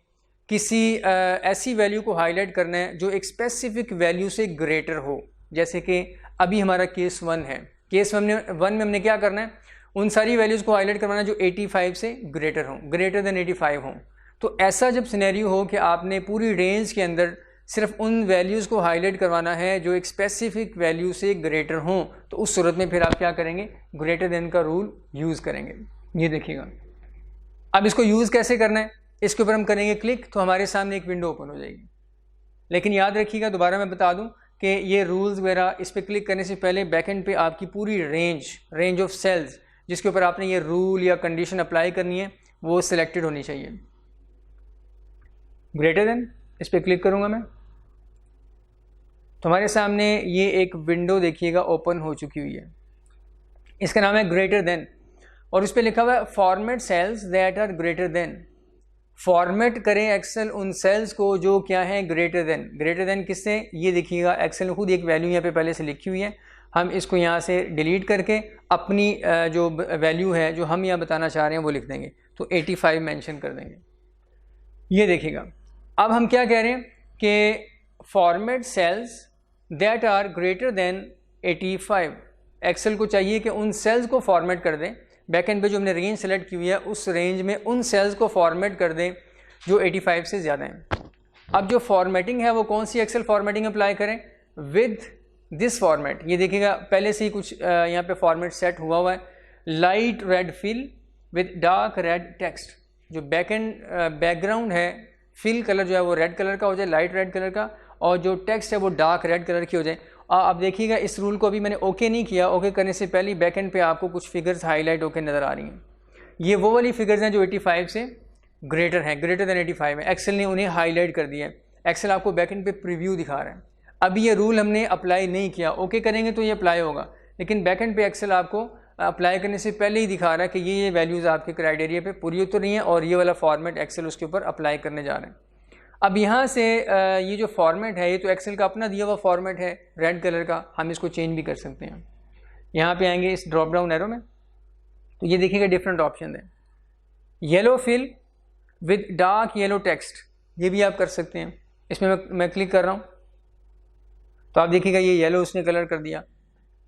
किसी ऐसी वैल्यू को हाईलाइट करना है जो एक स्पेसिफिक वैल्यू से ग्रेटर हो। जैसे कि अभी हमारा केस 1 है, केस 1 में हमने क्या करना है, उन सारी वैल्यूज़ को हाईलाइट करवाना जो 85 से ग्रेटर हों, ग्रेटर देन 85 हों। तो ऐसा जब सिनेरियो हो कि आपने पूरी रेंज के अंदर सिर्फ उन वैल्यूज़ को हाईलाइट करवाना है जो एक स्पेसिफिक वैल्यू से ग्रेटर हों, तो उस सूरत में फिर आप क्या करेंगे, ग्रेटर देन का रूल यूज़ करेंगे। ये देखिएगा, अब इसको यूज़ कैसे करना है, इसके ऊपर हम करेंगे क्लिक तो हमारे सामने एक विंडो ओपन हो जाएगी। लेकिन याद रखिएगा, दोबारा मैं बता दूं कि ये रूल्स वगैरह इस पर क्लिक करने से पहले बैकएंड पे आपकी पूरी रेंज ऑफ सेल्स जिसके ऊपर आपने ये रूल या कंडीशन अप्लाई करनी है वो सिलेक्टेड होनी चाहिए। ग्रेटर देन इस पर क्लिक करूँगा मैं, तो हमारे सामने ये एक विंडो देखिएगा ओपन हो चुकी हुई है। इसका नाम है ग्रेटर देन और उस पर लिखा हुआ है format cells that are greater than. Format करें एक्सेल उन सेल्स को जो क्या है, ग्रेटर देन। ग्रेटर देन किससे, ये देखिएगा एक्सेल में खुद एक वैल्यू यहाँ पे पहले से लिखी हुई है। हम इसको यहाँ से डिलीट करके अपनी जो वैल्यू है जो हम यहाँ बताना चाह रहे हैं वो लिख देंगे, तो 85 मेंशन कर देंगे। ये देखिएगा, अब हम क्या कह रहे हैं कि format cells that are greater than 85। Excel को चाहिए कि उन सेल्स को फॉर्मेट कर दें, बैकएंड पे जो हमने रेंज सेलेक्ट की हुई है उस रेंज में उन सेल्स को फॉर्मेट कर दें जो 85 से ज़्यादा हैं। अब जो फॉर्मेटिंग है वो कौन सी एक्सेल फॉर्मेटिंग अप्लाई करें, विद दिस फॉर्मेट। ये देखिएगा पहले से ही कुछ यहाँ पे फॉर्मेट सेट हुआ है, light red fill with dark red text. जो बैकग्राउंड है, फिल कलर जो है वो रेड कलर का हो जाए, लाइट रेड कलर का, और जो टेक्स्ट है वो डार्क रेड कलर की हो जाए। अब देखिएगा इस रूल को अभी मैंने ओके नहीं किया, ओके करने से पहले बैकएंड पे आपको कुछ फिगर्स हाईलाइट होकर नज़र आ रही हैं। ये वो वाली फिगर्स हैं जो 85 से ग्रेटर हैं, ग्रेटर देन 85 है। एक्सेल ने उन्हें हाईलाइट कर दिया है। एक्सेल आपको बैकएंड पे प्रीव्यू दिखा रहा है। अभी ये रूल हमने अप्लाई नहीं किया, ओके करेंगे तो ये अप्लाई होगा, लेकिन बैकएंड पे एक्सेल आपको अप्लाई करने से पहले ही दिखा रहा है कि ये वैल्यूज़ आपके क्राइटेरिया पे पूरी उतर रही हैं और ये वाला फॉर्मेट एक्सेल उसके ऊपर अप्लाई करने जा रहे हैं। अब यहाँ से ये जो फॉर्मेट है ये तो एक्सेल का अपना दिया हुआ फॉर्मेट है रेड कलर का, हम इसको चेंज भी कर सकते हैं। यहाँ पे आएंगे इस ड्रॉप डाउन एरो में, तो ये देखिएगा डिफरेंट ऑप्शन है। Yellow fill with dark yellow text, ये भी आप कर सकते हैं। इसमें मैं क्लिक कर रहा हूँ तो आप देखिएगा ये येलो उसने कलर कर दिया,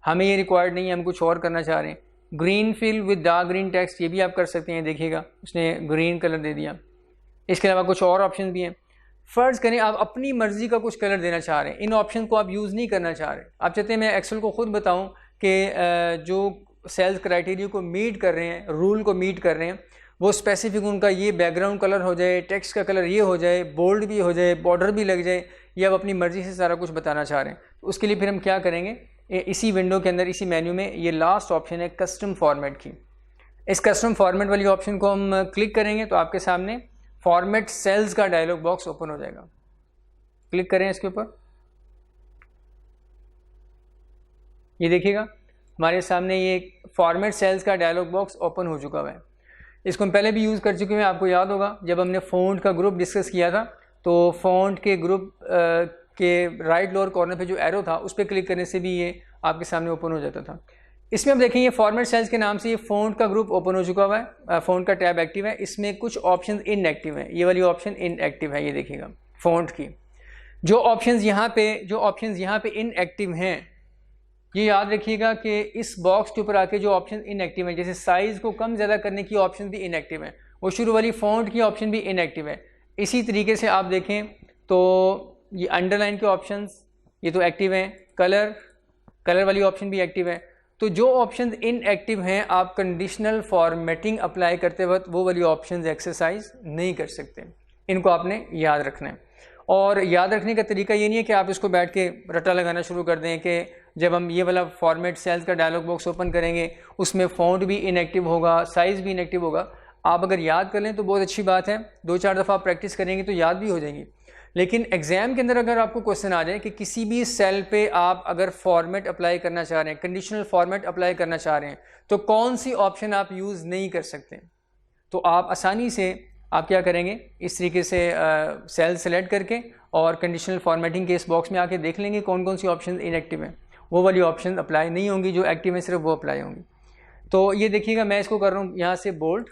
हमें ये रिक्वायर्ड नहीं है, हम कुछ और करना चाह रहे हैं। Green fill with dark green text, ये भी आप कर सकते हैं। देखिएगा उसने ग्रीन कलर दे दिया। इसके अलावा कुछ और ऑप्शन भी हैं। फ़र्ज़ करें आप अपनी मर्ज़ी का कुछ कलर देना चाह रहे हैं, इन ऑप्शन को आप यूज़ नहीं करना चाह रहे, आप चाहते हैं मैं एक्सेल को ख़ुद बताऊं कि जो सेल्स क्राइटेरिया को मीट कर रहे हैं, रूल को मीट कर रहे हैं, वो स्पेसिफिक उनका ये बैकग्राउंड कलर हो जाए, टेक्स्ट का कलर ये हो जाए, बोल्ड भी हो जाए, बॉर्डर भी लग जाए, ये आप अपनी मर्ज़ी से सारा कुछ बताना चाह रहे हैं। तो उसके लिए फिर हम क्या करेंगे, इसी विंडो के अंदर इसी मेन्यू में ये लास्ट ऑप्शन है कस्टम फॉर्मेट की। इस कस्टम फॉर्मेट वाली ऑप्शन को हम क्लिक करेंगे तो आपके सामने फॉर्मेट सेल्स का डायलॉग बॉक्स ओपन हो जाएगा। क्लिक करें इसके ऊपर, ये देखिएगा हमारे सामने ये फॉर्मेट सेल्स का डायलॉग बॉक्स ओपन हो चुका है। इसको हम पहले भी यूज़ कर चुके हैं, आपको याद होगा जब हमने फ़ॉन्ट का ग्रुप डिस्कस किया था, तो फ़ॉन्ट के ग्रुप के राइट लोअर कॉर्नर पे जो एरो था उस पर क्लिक करने से भी ये आपके सामने ओपन हो जाता था। इसमें आप देखेंगे फॉर्मेट सेल्स के नाम से ये फ़ॉन्ट का ग्रुप ओपन हो चुका हुआ है, फ़ॉन्ट का टैब एक्टिव है। इसमें कुछ ऑप्शन इनएक्टिव हैं, ये वाली ऑप्शन इनएक्टिव है। ये देखिएगा फ़ॉन्ट की जो ऑप्शंस यहाँ पे इनएक्टिव हैं, ये याद रखिएगा कि इस बॉक्स के ऊपर आके जो ऑप्शन इनएक्टिव हैं, जैसे साइज़ को कम ज़्यादा करने की ऑप्शन भी इनएक्टिव है, वो शुरू वाली फ़ॉन्ट की ऑप्शन भी इनएक्टिव है। इसी तरीके से आप देखें तो ये अंडरलाइन के ऑप्शंस ये तो एक्टिव हैं, कलर वाली ऑप्शन भी एक्टिव है। तो जो ऑप्शंस इनएक्टिव हैं आप कंडीशनल फॉर्मेटिंग अप्लाई करते वक्त वो वाली ऑप्शंस एक्सरसाइज नहीं कर सकते, इनको आपने याद रखना है। और याद रखने का तरीका ये नहीं है कि आप इसको बैठ के रट्टा लगाना शुरू कर दें कि जब हम ये वाला फॉर्मेट सेल्स का डायलॉग बॉक्स ओपन करेंगे उसमें फ़ॉन्ट भी इनएक्टिव होगा, साइज़ भी इनएक्टिव होगा। आप अगर याद कर लें तो बहुत अच्छी बात है, 2-4 दफ़ा आप प्रैक्टिस करेंगे तो याद भी हो जाएंगी। लेकिन एग्ज़ाम के अंदर अगर आपको क्वेश्चन आ जाए कि किसी भी सेल पे आप अगर फॉर्मेट अप्लाई करना चाह रहे हैं, कंडीशनल फॉर्मेट अप्लाई करना चाह रहे हैं, तो कौन सी ऑप्शन आप यूज़ नहीं कर सकते, तो आप आसानी से आप क्या करेंगे, इस तरीके से सेल सेलेक्ट करके और कंडीशनल फॉर्मेटिंग के इस बॉक्स में आके देख लेंगे कौन कौन सी ऑप्शन इनएक्टिव हैं। वो वाली ऑप्शन अप्लाई नहीं होंगी, जो एक्टिव है सिर्फ वो अप्लाई होंगी। तो ये देखिएगा मैं इसको कर रहा हूँ यहाँ से बोल्ड,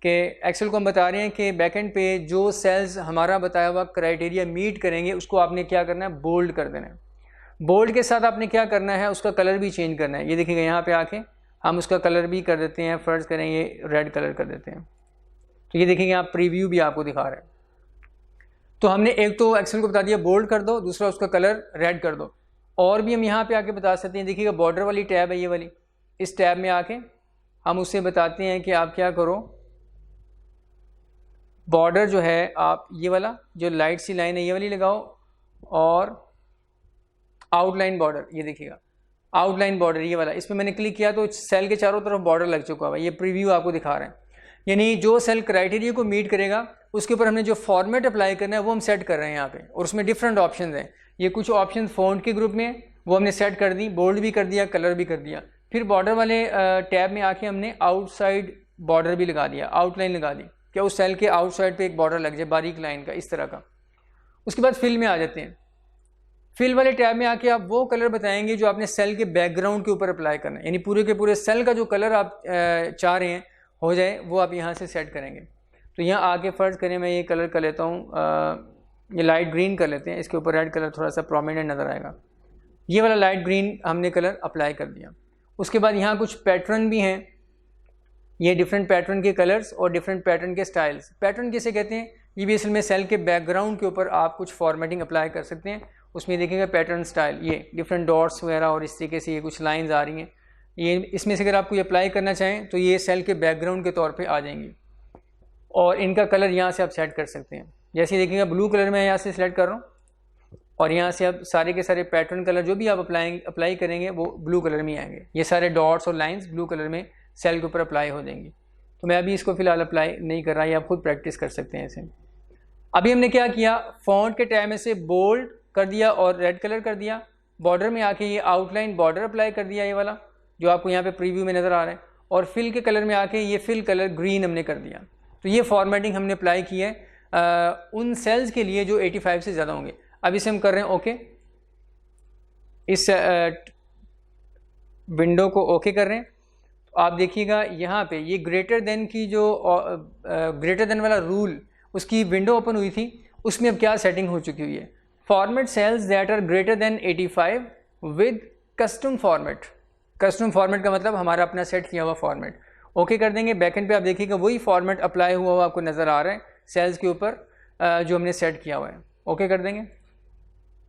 कि एक्सेल को हम बता रहे हैं कि बैकएंड पे जो सेल्स हमारा बताया हुआ क्राइटेरिया मीट करेंगे उसको आपने क्या करना है, बोल्ड कर देना है। बोल्ड के साथ आपने क्या करना है, उसका कलर भी चेंज करना है। ये देखिएगा यहाँ पे आके हम उसका कलर भी कर देते हैं, फर्ज करें ये रेड कलर कर देते हैं। तो ये देखिएगा यहाँ प्रीव्यू भी आपको दिखा रहा है। तो हमने एक तो एक्सेल को बता दिया बोल्ड कर दो, दूसरा उसका कलर रेड कर दो। और भी हम यहाँ पे आके बता सकते हैं, देखिएगा बॉर्डर वाली टैब है ये वाली, इस टैब में आके हम उससे बताते हैं कि आप क्या करो, बॉर्डर जो है आप ये वाला जो लाइट सी लाइन है ये वाली लगाओ, और आउटलाइन बॉर्डर, ये देखिएगा आउटलाइन बॉर्डर ये वाला, इस पर मैंने क्लिक किया तो सेल के चारों तरफ बॉर्डर लग चुका हुआ है। ये प्रीव्यू आपको दिखा रहे हैं, यानी जो सेल क्राइटेरिया को मीट करेगा उसके ऊपर हमने जो फॉर्मेट अप्लाई करना है वो हम सेट कर रहे हैं यहाँ पे। और उसमें डिफरेंट ऑप्शन हैं, ये कुछ ऑप्शन फ़ॉन्ट के ग्रुप में वो हमने सेट कर दी, बोल्ड भी कर दिया, कलर भी कर दिया। फिर बॉर्डर वाले टैब में आके हमने आउटसाइड बॉर्डर भी लगा दिया, आउटलाइन लगा दी, क्या उस सेल के आउटसाइड पे एक बॉर्डर लग जाए बारीक लाइन का, इस तरह का। उसके बाद फिल में आ जाते हैं। फिल वाले टैब में आके आप वो कलर बताएंगे जो आपने सेल के बैकग्राउंड के ऊपर अप्लाई करना है, यानी पूरे के पूरे सेल का जो कलर आप चाह रहे हैं हो जाए वो आप यहाँ से सेट करेंगे। तो यहाँ आके फ़र्ज़ करें मैं ये कलर कर लेता हूँ, ये लाइट ग्रीन कर लेते हैं, इसके ऊपर रेड कलर थोड़ा सा प्रोमिनेंट नज़र आएगा। ये वाला लाइट ग्रीन हमने कलर अप्लाई कर दिया। उसके बाद यहाँ कुछ पैटर्न भी हैं, ये डिफरेंट पैटर्न के कलर्स और डिफरेंट पैटर्न के स्टाइल्स। पैटर्न किसे कहते हैं, ये भी असल में सेल के बैकग्राउंड के ऊपर आप कुछ फॉर्मेटिंग अप्लाई कर सकते हैं। उसमें देखेंगे पैटर्न स्टाइल, ये डिफरेंट डॉट्स वगैरह और इस तरीके से ये कुछ लाइंस आ रही हैं, ये इसमें से अगर आप कोई अप्लाई करना चाहें तो ये सेल के बैकग्राउंड के तौर पे आ जाएंगी। और इनका कलर यहाँ से आप सेट कर सकते हैं। जैसे देखिएगा ब्लू कलर में यहाँ से सिलेक्ट कर रहा हूँ, और यहाँ से आप सारे के सारे पैटर्न कलर जो भी आप अप्लाई करेंगे वो ब्लू कलर में आएंगे। ये सारे डॉट्स और लाइंस ब्लू कलर में सेल के ऊपर अप्लाई हो जाएंगी। तो मैं अभी इसको फ़िलहाल अप्लाई नहीं कर रहा, ये आप खुद प्रैक्टिस कर सकते हैं इसे। अभी हमने क्या किया, फ़ॉन्ट के टैब में से बोल्ड कर दिया और रेड कलर कर दिया। बॉर्डर में आके ये आउटलाइन बॉर्डर अप्लाई कर दिया, ये वाला जो आपको यहाँ पे प्रीव्यू में नज़र आ रहा है। और फिल के कलर में आके ये फिल कलर ग्रीन हमने कर दिया। तो ये फॉर्मेटिंग हमने अप्लाई की है उन सेल्स के लिए जो 85 से ज़्यादा होंगे। अब इसे हम कर रहे हैं ओके, इस विंडो को ओके कर रहे हैं। तो आप देखिएगा यहाँ पे ये ग्रेटर देन की जो ग्रेटर देन वाला रूल उसकी विंडो ओपन हुई थी, उसमें अब क्या सेटिंग हो चुकी हुई है, format cells that are greater than 85 with custom format. Custom format का मतलब हमारा अपना सेट किया हुआ फॉर्मेट। ओके कर देंगे, बैकएंड पे आप देखिएगा वही फॉर्मेट अप्लाई हुआ आपको नज़र आ रहा है सेल्स के ऊपर जो हमने सेट किया हुआ है। ओके कर देंगे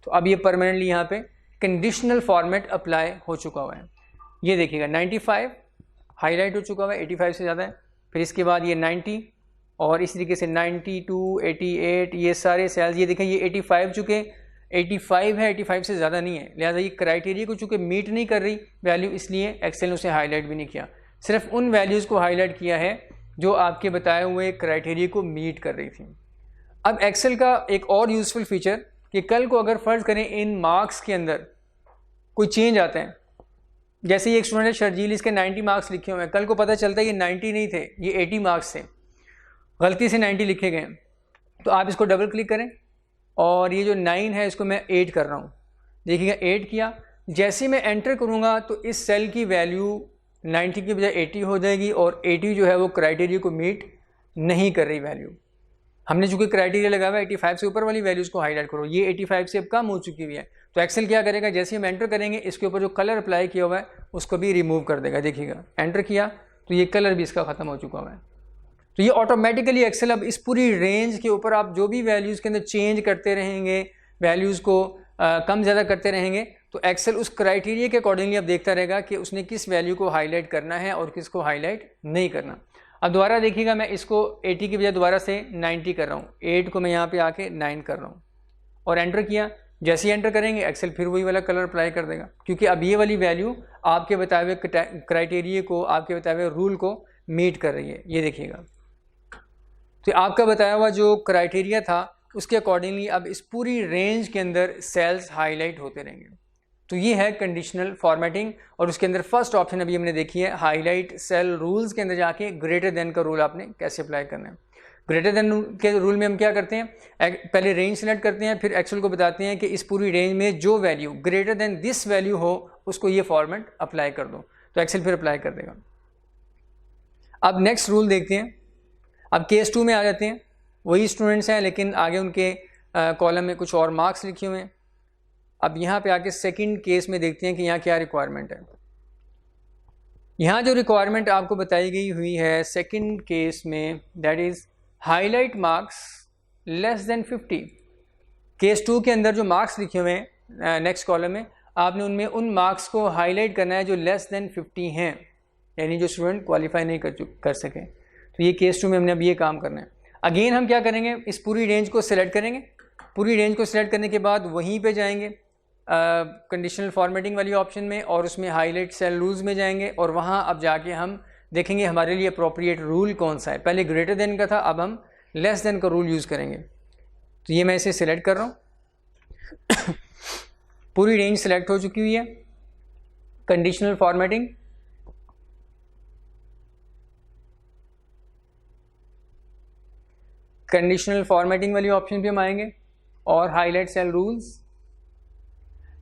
तो अब ये परमानेंटली यहाँ पे कंडीशनल फॉर्मेट अप्लाई हो चुका हुआ है। ये देखिएगा 95 हाईलाइट हो चुका हुआ है, 85 से ज़्यादा है। फिर इसके बाद ये 90 और इस तरीके से 92, 88, ये सारे सेल्स ये देखें ये 85 चुके 85 है, 85 से ज़्यादा नहीं है। लिहाजा ये क्राइटेरिया को चूँकि मीट नहीं कर रही वैल्यू, इसलिए एक्सेल ने उसे हाईलाइट भी नहीं किया, सिर्फ उन वैल्यूज़ को हाईलाइट किया है जो आपके बताए हुए क्राइटेरिया को मीट कर रही थी। अब एक्सेल का एक और यूज़फुल फीचर कि कल को अगर फ़र्ज़ करें इन मार्क्स के अंदर कोई चेंज आता है, जैसे ये एक स्टूडेंट है शर्जील, इसके 90 मार्क्स लिखे हुए हैं, कल को पता चलता है ये 90 नहीं थे, ये 80 मार्क्स थे, गलती से 90 लिखे गए, तो आप इसको डबल क्लिक करें और ये जो 9 है इसको मैं 8 कर रहा हूँ। देखिएगा 8 किया, जैसे मैं एंटर करूँगा तो इस सेल की वैल्यू 90 की बजाय 80 हो जाएगी और 80 जो है वो क्राइटेरिया को मीट नहीं कर रही वैल्यू। हमने चूँकि क्राइटेरिया लगा हुआ है 85 से ऊपर वाली वैल्यूज़ को हाईलाइट करो, ये 85 से अब कम हो चुकी हुई है। तो एक्सेल क्या करेगा, जैसे हम एंटर करेंगे इसके ऊपर जो कलर अप्लाई किया हुआ है उसको भी रिमूव कर देगा। देखिएगा एंटर किया तो ये कलर भी इसका ख़त्म हो चुका हुआ है। तो ये ऑटोमेटिकली एक्सेल अब इस पूरी रेंज के ऊपर आप जो भी वैल्यूज़ के अंदर चेंज करते रहेंगे, वैल्यूज़ को कम ज़्यादा करते रहेंगे, तो एक्सेल उस क्राइटेरिया के अकॉर्डिंगली अब देखता रहेगा कि उसने किस वैल्यू को हाईलाइट करना है और किसको हाईलाइट नहीं करना। अब दोबारा देखिएगा मैं इसको 80 की बजाय दोबारा से 90 कर रहा हूँ, 8 को मैं यहाँ पे आके 9 कर रहा हूँ और एंटर किया। जैसे ही एंटर करेंगे एक्सेल फिर वही वाला कलर अप्लाई कर देगा, क्योंकि अब ये वाली वैल्यू आपके बताए हुए क्राइटेरिया को, आपके बताए हुए रूल को मीट कर रही है। ये देखिएगा, तो आपका बताया हुआ जो क्राइटेरिया था उसके अकॉर्डिंगली अब इस पूरी रेंज के अंदर सेल्स हाईलाइट होते रहेंगे। तो ये है कंडीशनल फॉर्मेटिंग, और उसके अंदर फर्स्ट ऑप्शन अभी हमने देखी है हाईलाइट सेल रूल्स के अंदर जाके ग्रेटर देन का रूल आपने कैसे अप्लाई करना है। ग्रेटर देन के रूल में हम क्या करते हैं, पहले रेंज सेलेक्ट करते हैं, फिर एक्सेल को बताते हैं कि इस पूरी रेंज में जो value greater than this value हो उसको ये फॉर्मेट अप्लाई कर दो, तो एक्सेल फिर अप्लाई कर देगा। अब नेक्स्ट रूल देखते हैं, अब केस 2 में आ जाते हैं, वही स्टूडेंट्स हैं लेकिन आगे उनके कॉलम में कुछ और मार्क्स लिखे हुए हैं। अब यहाँ पे आके सेकंड केस में देखते हैं कि यहाँ क्या रिक्वायरमेंट है। यहाँ जो रिक्वायरमेंट आपको बताई गई हुई है सेकंड केस में, that is highlight marks less than 50। Case 2 के अंदर जो मार्क्स लिखे हुए हैं नेक्स्ट कॉलम में, आपने उनमें उन मार्क्स को हाईलाइट करना है जो लेस देन 50 हैं, यानी जो स्टूडेंट क्वालिफाई नहीं कर सके। तो ये केस 2 में हमने अब ये काम करना है। अगेन हम क्या करेंगे, इस पूरी रेंज को सिलेक्ट करेंगे। पूरी रेंज को सिलेक्ट करने के बाद वहीं पे जाएंगे कंडीशनल फॉर्मेटिंग वाली ऑप्शन में, और उसमें हाईलाइट सेल रूल्स में जाएंगे, और वहाँ अब जाके हम देखेंगे हमारे लिए अप्रोप्रिएट रूल कौन सा है। पहले ग्रेटर देन का था, अब हम लेस देन का रूल यूज़ करेंगे। तो ये मैं इसे सिलेक्ट कर रहा हूँ। पूरी रेंज सिलेक्ट हो चुकी हुई है। कंडीशनल फॉर्मेटिंग, कंडीशनल फॉर्मेटिंग वाली ऑप्शन पे हम आएंगे और highlight cell rules.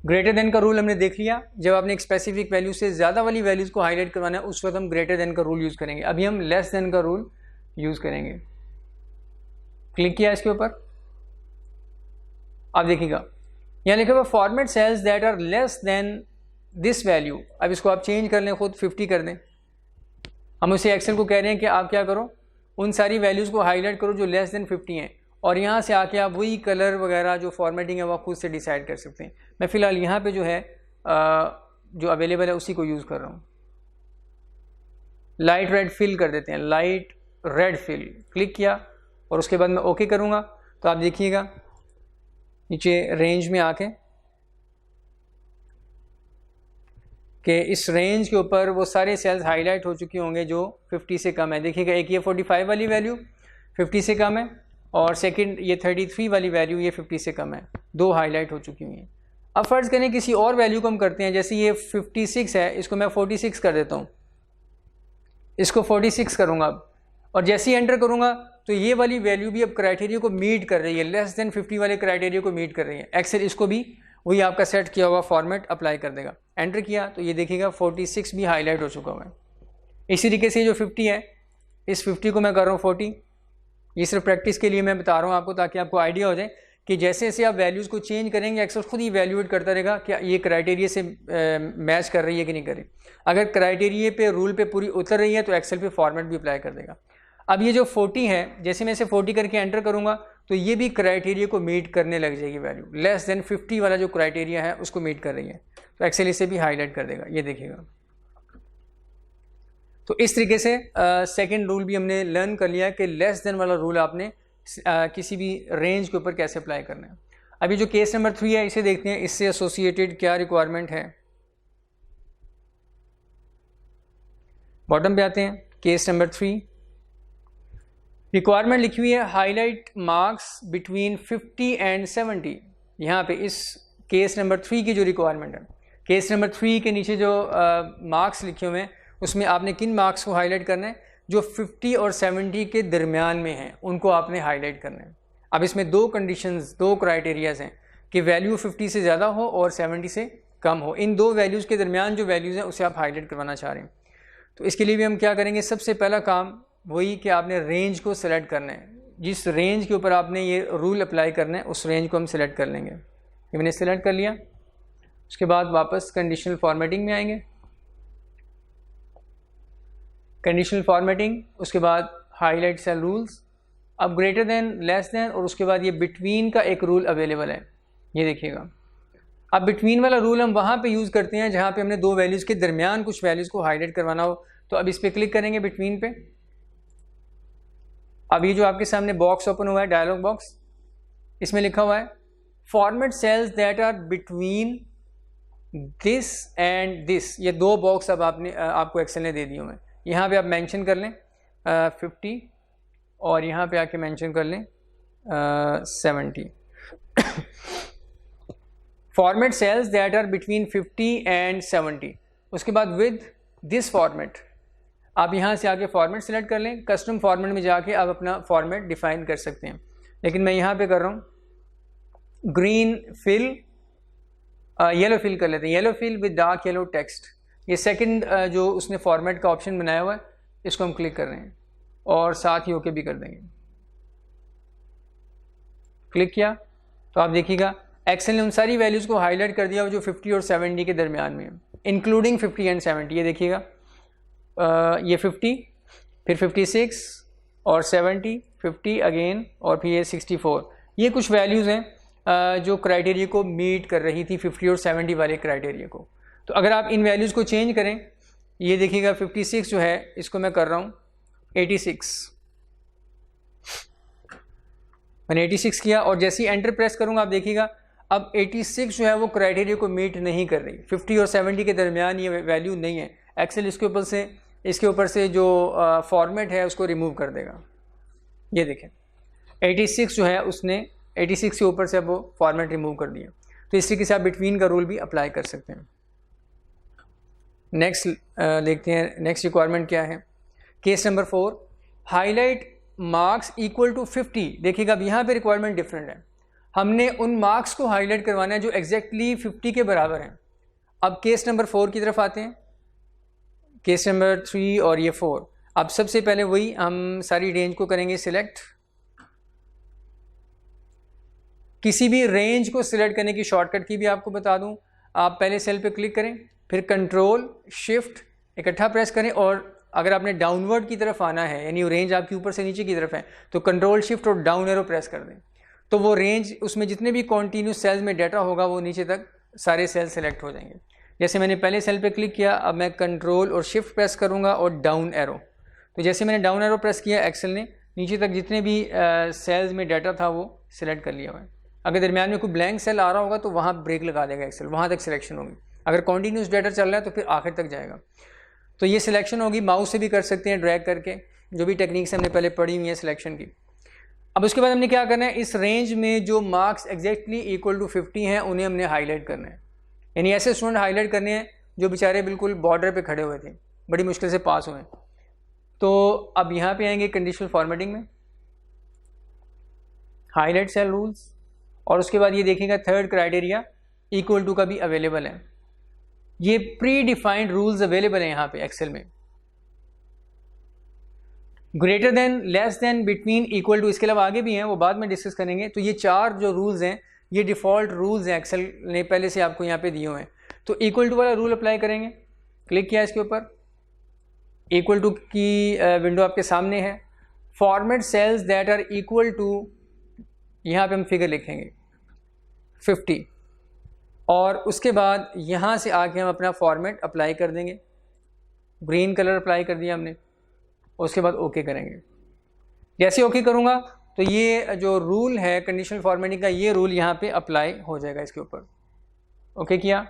Greater than का रूल हमने देख लिया। जब आपने एक स्पेसिफिक वैल्यू से ज़्यादा वाली वैल्यूज़ को हाईलाइट करवाना है उस वक्त हम ग्रेटर देन का रूल यूज़ करेंगे। अभी हम लेस देन का रूल यूज़ करेंगे। क्लिक किया इसके ऊपर, अब देखिएगा यहाँ लिखा हुआ format cells that are less than this value. अब इसको आप चेंज कर लें, खुद 50 कर दें। हम उसे एक्सेल को कह रहे हैं कि आप क्या करो, उन सारी वैल्यूज़ को हाईलाइट करो जो लेस देन 50 हैं, और यहाँ से आके आप वही कलर वगैरह जो फॉर्मेटिंग है वो खुद से डिसाइड कर सकते हैं। मैं फ़िलहाल यहाँ पे जो है जो अवेलेबल है उसी को यूज़ कर रहा हूँ। लाइट रेड फिल कर देते हैं, लाइट रेड फिल। क्लिक किया और उसके बाद मैं ओके करूँगा तो आप देखिएगा नीचे रेंज में आके कि इस रेंज के ऊपर वो सारे सेल्स हाईलाइट हो चुके होंगे जो 50 से कम है। देखिएगा एक ये 45 वाली वैल्यू 50 से कम है, और सेकंड ये 33 वाली वैल्यू ये 50 से कम है, दो हाईलाइट हो चुकी हुई हैं। अब फ़र्ज़ करें किसी और वैल्यू को हम करते हैं, जैसे ये 56 है, इसको मैं 46 कर देता हूँ, इसको 46 करूँगा अब, और जैसे ही एंटर करूँगा तो ये वाली वैल्यू भी अब क्राइटेरिया को मीट कर रही है, लेस देन 50 वाले क्राइटेरिया को मीट कर रही है। एक्सेल इसको भी वही आपका सेट किया हुआ फॉर्मेट अप्लाई कर देगा। एंटर किया तो ये देखिएगा 46 भी हाईलाइट हो चुका हुआ है। इसी तरीके से जो 50 है, इस 50 को मैं कर रहा हूँ 40। ये सिर्फ प्रैक्टिस के लिए मैं बता रहा हूँ आपको, ताकि आपको आइडिया हो जाए कि जैसे जैसे आप वैल्यूज़ को चेंज करेंगे एक्सेल खुद ही इवैल्यूएट करता रहेगा कि ये क्राइटेरिया से मैच कर रही है कि नहीं कर रही। अगर क्राइटेरिया पे रूल पे पूरी उतर रही है तो एक्सेल पे फॉर्मेट भी अप्लाई कर देगा। अब ये जो 40 है, जैसे मैं इसे 40 करके एंटर करूँगा तो ये भी क्राइटेरिया को मीट करने लग जाएगी। वैल्यू लेस देन 50 वाला जो क्राइटेरिया है उसको मीट कर रही है, तो एक्सेल इसे भी हाईलाइट कर देगा। ये देखिएगा। तो इस तरीके से सेकंड रूल भी हमने लर्न कर लिया कि लेस देन वाला रूल आपने किसी भी रेंज के ऊपर कैसे अप्लाई करना है। अभी जो केस नंबर 3 है इसे देखते हैं, इससे एसोसिएटेड क्या रिक्वायरमेंट है। बॉटम पे आते हैं, केस नंबर 3 रिक्वायरमेंट लिखी हुई है हाईलाइट मार्क्स बिटवीन 50 एंड 70। यहाँ पे इस केस नंबर 3 की जो रिक्वायरमेंट है, केस नंबर 3 के नीचे जो मार्क्स लिखे हुए हैं उसमें आपने किन मार्क्स को हाईलाइट करना है, जो 50 और 70 के दरमियान में हैं उनको आपने हाईलाइट करना है। अब इसमें दो कंडीशंस, दो क्राइटेरियाज़ हैं कि वैल्यू 50 से ज़्यादा हो और 70 से कम हो। इन दो वैल्यूज़ के दरमियान जो वैल्यूज़ हैं उसे आप हाईलाइट करवाना चाह रहे हैं। तो इसके लिए भी हम क्या करेंगे, सबसे पहला काम वही कि आपने रेंज को सिलेक्ट करना है। जिस रेंज के ऊपर आपने ये रूल अप्लाई करना है उस रेंज को हम सिलेक्ट कर लेंगे। ये मैंने सिलेक्ट कर लिया। उसके बाद वापस कंडीशनल फॉर्मेटिंग में आएंगे, कंडीशनल फॉर्मेटिंग, उसके बाद हाईलाइट सेल रूल्स। अब ग्रेटर देन, लेस देन, और उसके बाद ये बिटवीन का एक रूल अवेलेबल है। ये देखिएगा। अब बिटवीन वाला रूल हम वहाँ पे यूज़ करते हैं जहाँ पे हमने दो वैल्यूज़ के दरमियान कुछ वैल्यूज़ को हाईलाइट करवाना हो। तो अब इस पर क्लिक करेंगे बिटवीन पे। अब ये जो आपके सामने बॉक्स ओपन हुआ है, डायलॉग बॉक्स, इसमें लिखा हुआ है format cells that are between this and this. ये दो बॉक्स अब आपको एक्सेल ने दे दिए हुए हैं। यहाँ पे आप मेंशन कर लें 50 और यहाँ पे आके मेंशन कर लें 70। Format cells that are between 50 and 70। उसके बाद विद दिस फॉर्मेट, आप यहाँ से आके फॉर्मेट सेलेक्ट कर लें। कस्टम फॉर्मेट में जाके आप अपना फॉर्मेट डिफाइन कर सकते हैं, लेकिन मैं यहाँ पे कर रहा हूँ ग्रीन फिल, येलो फिल कर लेते हैं, yellow fill with dark yellow text. ये सेकंड जो उसने फॉर्मेट का ऑप्शन बनाया हुआ है इसको हम क्लिक कर रहे हैं। और साथ ही ओके भी कर देंगे। क्लिक किया तो आप देखिएगा एक्सेल ने उन सारी वैल्यूज़ को हाईलाइट कर दिया जो 50 और 70 के दरमियान में है, इंक्लूडिंग 50 एंड 70। ये देखिएगा ये 50, फिर 56 और 70, 50 अगेन और फिर ये 64। ये कुछ वैल्यूज़ हैं जो क्राइटेरिया को मीट कर रही थी 50 और 70 वाले क्राइटेरिया को। तो अगर आप इन वैल्यूज़ को चेंज करें, ये देखिएगा 56 जो है इसको मैं कर रहा हूँ 86, मैंने 86 किया और जैसे ही एंटर प्रेस करूँगा आप देखिएगा अब 86 जो है वो क्राइटेरिया को मीट नहीं कर रही। 50 और 70 के दरमियान ये वैल्यू नहीं है। एक्सेल इसके ऊपर से जो फॉर्मेट है उसको रिमूव कर देगा। ये देखें 86 जो है उसने 86 के ऊपर से अब वो फॉर्मेट रिमूव कर दिया। तो इस तरीके से आप बिटवीन का रूल भी अप्लाई कर सकते हैं। नेक्स्ट देखते हैं नेक्स्ट रिक्वायरमेंट क्या है। Case number 4, highlight marks equal to 50। देखिएगा अब यहाँ पे रिक्वायरमेंट डिफरेंट है। हमने उन मार्क्स को हाईलाइट करवाना है जो एग्जैक्टली 50 के बराबर हैं। अब केस नंबर 4 की तरफ आते हैं, केस नंबर 3 और ये 4। अब सबसे पहले वही हम सारी रेंज को करेंगे सिलेक्ट। किसी भी रेंज को सिलेक्ट करने की शॉर्टकट की भी आपको बता दूं, आप पहले सेल पे क्लिक करें, फिर कंट्रोल शिफ्ट इकट्ठा प्रेस करें और अगर आपने डाउनवर्ड की तरफ आना है यानी रेंज आपकी ऊपर से नीचे की तरफ है तो कंट्रोल शिफ्ट और डाउन एरो प्रेस कर दें। तो वो रेंज उसमें जितने भी कॉन्टीन्यूस सेल्स में डाटा होगा वो नीचे तक सारे सेल सेलेक्ट हो जाएंगे। जैसे मैंने पहले सेल पे क्लिक किया, अब मैं कंट्रोल और शिफ्ट प्रेस करूँगा और डाउन एरो। तो जैसे मैंने डाउन एरो प्रेस किया एक्सेल ने नीचे तक जितने भी सेल्स में डाटा था वो सिलेक्ट कर लिया हुआ है। अगर दरमियान में कोई ब्लैंक सेल आ रहा होगा तो वहाँ ब्रेक लगा देगा एक्सेल, वहाँ तक सिलेक्शन होगी। अगर कॉन्टीन्यूस डाटा चल रहा है तो फिर आखिर तक जाएगा। तो ये सिलेक्शन होगी, माउस से भी कर सकते हैं ड्रैग करके, जो भी टेक्निक्स हमने पहले पढ़ी हुई है सिलेक्शन की। अब उसके बाद हमने क्या करना है, इस रेंज में जो मार्क्स एग्जैक्टली इक्वल टू 50 हैं उन्हें हमने हाईलाइट करना है। यानी ऐसे स्टूडेंट हाईलाइट करने हैं जो बेचारे बिल्कुल बॉर्डर पे खड़े हुए थे, बड़ी मुश्किल से पास हुए। तो अब यहाँ पे आएंगे कंडीशनल फॉर्मेटिंग में, हाईलाइट सेल रूल्स, और उसके बाद ये देखिएगा थर्ड क्राइटेरिया इक्वल टू का भी अवेलेबल है। ये प्री डिफाइंड रूल्स अवेलेबल है यहाँ पे एक्सेल में। Greater than, less than, between, equal to, इसके अलावा आगे भी हैं वो बाद में डिस्कस करेंगे। तो ये 4 जो रूल्स हैं ये डिफ़ॉल्ट रूल्स हैं, एक्सेल ने पहले से आपको यहाँ पे दिए हुए हैं। तो इक्वल टू वाला रूल अप्लाई करेंगे, क्लिक किया इसके ऊपर, इक्वल टू की विंडो आपके सामने है। Format cells that are equal to, यहाँ पे हम फिगर लिखेंगे 50 और उसके बाद यहाँ से आके हम अपना फॉर्मेट अप्लाई कर देंगे। ग्रीन कलर अप्लाई कर दिया हमने, उसके बाद ओके करेंगे। जैसे ओके करूँगा तो ये जो रूल है कंडीशनल फॉर्मेटिंग का, ये रूल यहाँ पे अप्लाई हो जाएगा इसके ऊपर। ओके किया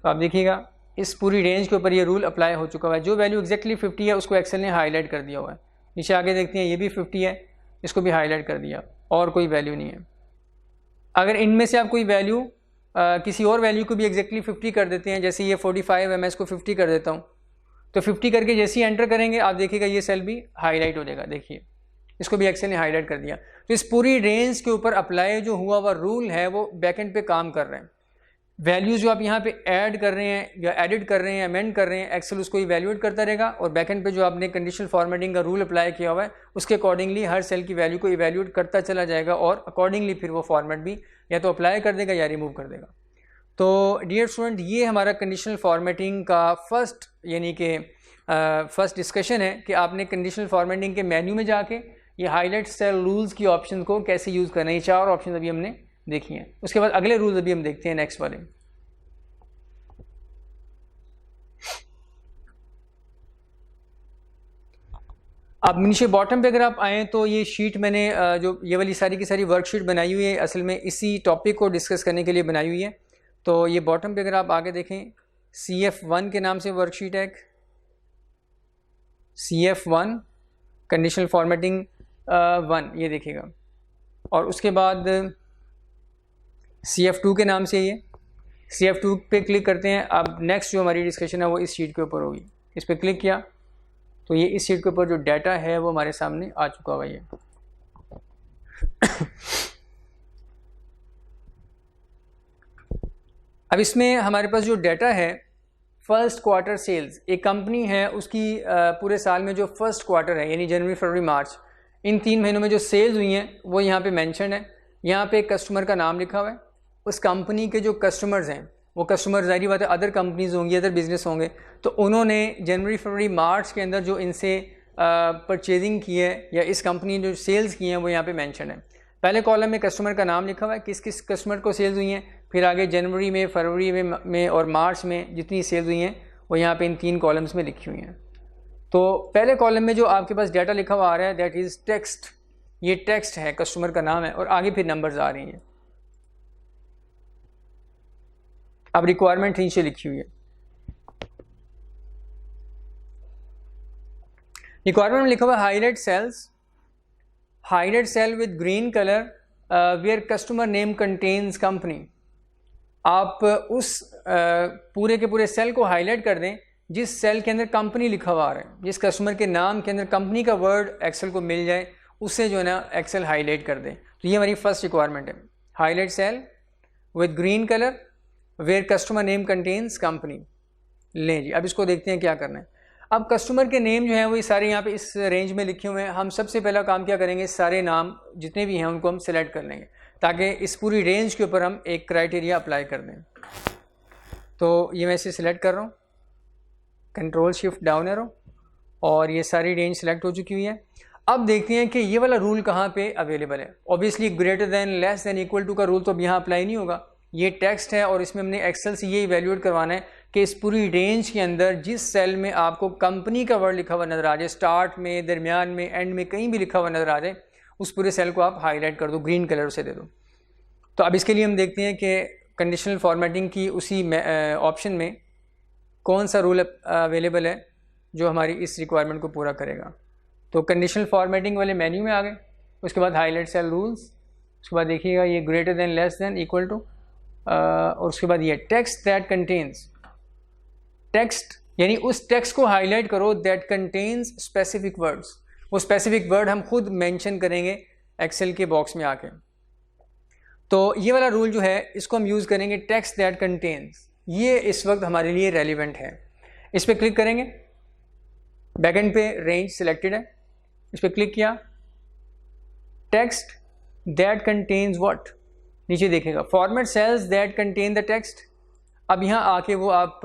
तो आप देखिएगा इस पूरी रेंज के ऊपर ये रूल अप्लाई हो चुका है। जो वैल्यू एक्जैक्टली 50 है उसको एक्सेल ने हाईलाइट कर दिया हुआ है। नीचे आगे देखते हैं ये भी 50 है, इसको भी हाईलाइट कर दिया, और कोई वैल्यू नहीं है। अगर इनमें से आप कोई वैल्यू किसी और वैल्यू को भी एक्जैक्टली 50 कर देते हैं, जैसे ये 45 है, मैं इसको 50 कर देता हूँ, तो 50 करके जैसे ही एंटर करेंगे आप देखिएगा ये सेल भी हाईलाइट हो जाएगा। देखिए इसको भी एक्सेल ने हाईलाइट कर दिया। तो इस पूरी रेंज के ऊपर अप्लाई जो हुआ हुआ रूल है वो बैकएंड पे काम कर रहे हैं। वैल्यूज़ जो आप यहाँ पे ऐड कर रहे हैं या एडिट कर रहे हैं, अमेंड कर रहे हैं, एक्सेल उसको इवैल्यूएट करता रहेगा, और बैकएंड पे जो आपने कंडीशनल फॉर्मेटिंग का रूल अप्लाई किया हुआ है उसके अकॉर्डिंगली हर सेल की वैल्यू को इवैल्यूएट करता चला जाएगा, और अकॉर्डिंगली फिर वो फॉर्मेट भी या तो अप्लाई कर देगा या रिमूव कर देगा। तो डियर स्टूडेंट, ये हमारा कंडीशनल फॉर्मेटिंग का फर्स्ट यानी कि फर्स्ट डिस्कशन है कि आपने कंडीशनल फॉर्मेटिंग के मेन्यू में जाके ये हाईलाइट सेल रूल्स की ऑप्शन को कैसे यूज़ करना है। ये 4 ऑप्शन अभी हमने देखी हैं। उसके बाद अगले रूल्स अभी हम देखते हैं नेक्स्ट वाले। अब नीचे बॉटम पे अगर आप आएँ तो ये शीट मैंने जो ये वाली सारी की सारी वर्कशीट बनाई हुई है, असल में इसी टॉपिक को डिस्कस करने के लिए बनाई हुई है। तो ये बॉटम पे अगर आप आगे देखें CF1 के नाम से वर्कशीट है, CF1 कंडीशनल फॉर्मेटिंग 1, ये देखिएगा, और उसके बाद CF2 के नाम से ये CF2 पे क्लिक करते हैं। अब नेक्स्ट जो हमारी डिस्कशन है वो इस शीट के ऊपर होगी। इस पर क्लिक किया तो ये इस शीट के ऊपर जो डाटा है वो हमारे सामने आ चुका हुआ है। अब इसमें हमारे पास जो डाटा है फर्स्ट क्वार्टर सेल्स। एक कंपनी है उसकी पूरे साल में जो फर्स्ट क्वार्टर है यानी जनवरी फरवरी मार्च, इन 3 महीनों में जो सेल्स हुई हैं वो यहाँ पे मेंशन है। यहाँ पे एक कस्टमर का नाम लिखा हुआ है, उस कंपनी के जो कस्टमर्स हैं वो कस्टमर ज़ाहिर बात है अदर कंपनीज होंगी, अदर बिजनेस होंगे, तो उन्होंने जनवरी फरवरी मार्च के अंदर जो इनसे परचेजिंग की है या इस कंपनी ने जो सेल्स की हैं वो यहाँ पे मेंशन है। पहले कॉलम में कस्टमर का नाम लिखा हुआ है, किस किस कस्टमर को सेल्स हुई हैं, फिर आगे जनवरी में, फरवरी में और मार्च में जितनी सेल्स हुई हैं वो यहाँ पे इन 3 कॉलम्स में लिखी हुई हैं। तो पहले कॉलम में जो आपके पास डाटा लिखा हुआ आ रहा है दैट इज़ टेक्स्ट, ये टेक्स्ट है, कस्टमर का नाम है और आगे फिर नंबर्स आ रही हैं। अब रिक्वायरमेंट नीचे लिखी हुई है। रिक्वायरमेंट में लिखा हुआ highlight cells, highlight cell with green colour where customer name contains company. आप उस पूरे के पूरे सेल को हाईलाइट कर दें जिस सेल के अंदर कंपनी लिखा हुआ आ रहा है, जिस कस्टमर के नाम के अंदर कंपनी का वर्ड एक्सेल को मिल जाए उससे जो है ना एक्सेल हाईलाइट कर दें। तो ये हमारी फर्स्ट रिक्वायरमेंट है, highlight cell with green colour where customer name contains company. लें जी, अब इसको देखते हैं क्या करना है। अब कस्टमर के नेम जो हैं वो सारे यहाँ पे इस रेंज में लिखे हुए हैं। हम सबसे पहला काम क्या करेंगे, सारे नाम जितने भी हैं उनको हम सिलेक्ट कर लेंगे ताकि इस पूरी रेंज के ऊपर हम एक क्राइटेरिया अप्लाई कर दें। तो ये मैं इसे सिलेक्ट कर रहा हूँ, कंट्रोल शिफ्ट डाउन एरो, और ये सारी रेंज सेलेक्ट हो चुकी हुई है। अब देखते हैं कि ये वाला रूल कहाँ पे अवेलेबल है। Obviously greater than, less than, equal to का रूल तो अब यहाँ अप्लाई नहीं होगा। ये टेक्स्ट है और इसमें हमने एक्सेल से ये इवेल्यूएट करवाना है कि इस पूरी रेंज के अंदर जिस सेल में आपको कंपनी का वर्ड लिखा हुआ नज़र आ जाए, स्टार्ट में, दरमियान में, एंड में, कहीं भी लिखा हुआ नज़र आ जाए, उस पूरे सेल को आप हाईलाइट कर दो, ग्रीन कलर से दे दो। तो अब इसके लिए हम देखते हैं कि कंडीशनल फॉर्मेटिंग की उसी ऑप्शन में कौन सा रूल अवेलेबल है जो हमारी इस रिक्वायरमेंट को पूरा करेगा। तो कंडीशनल फॉर्मेटिंग वाले मेन्यू में आ गए, उसके बाद हाईलाइट सेल रूल्स, उसके बाद देखिएगा ये greater than, less than, equal to, और उसके बाद ये टेक्स्ट दैट कंटेन्स, टेक्स्ट यानी उस टेक्स्ट को हाईलाइट करो दैट कंटेन्स स्पेसिफिक वर्ड्स। वो स्पेसिफिक वर्ड हम खुद मेंशन करेंगे एक्सेल के बॉक्स में आके। तो ये वाला रूल जो है इसको हम यूज़ करेंगे, टेक्स्ट दैट कंटेन्स, ये इस वक्त हमारे लिए रेलिवेंट है। इस पर क्लिक करेंगे, बैकएंड पे रेंज सिलेक्टेड है, इस पर क्लिक किया, टेक्स्ट दैट कंटेन्स व्हाट, नीचे देखेगा format cells that contain the text. अब यहाँ आके वो आप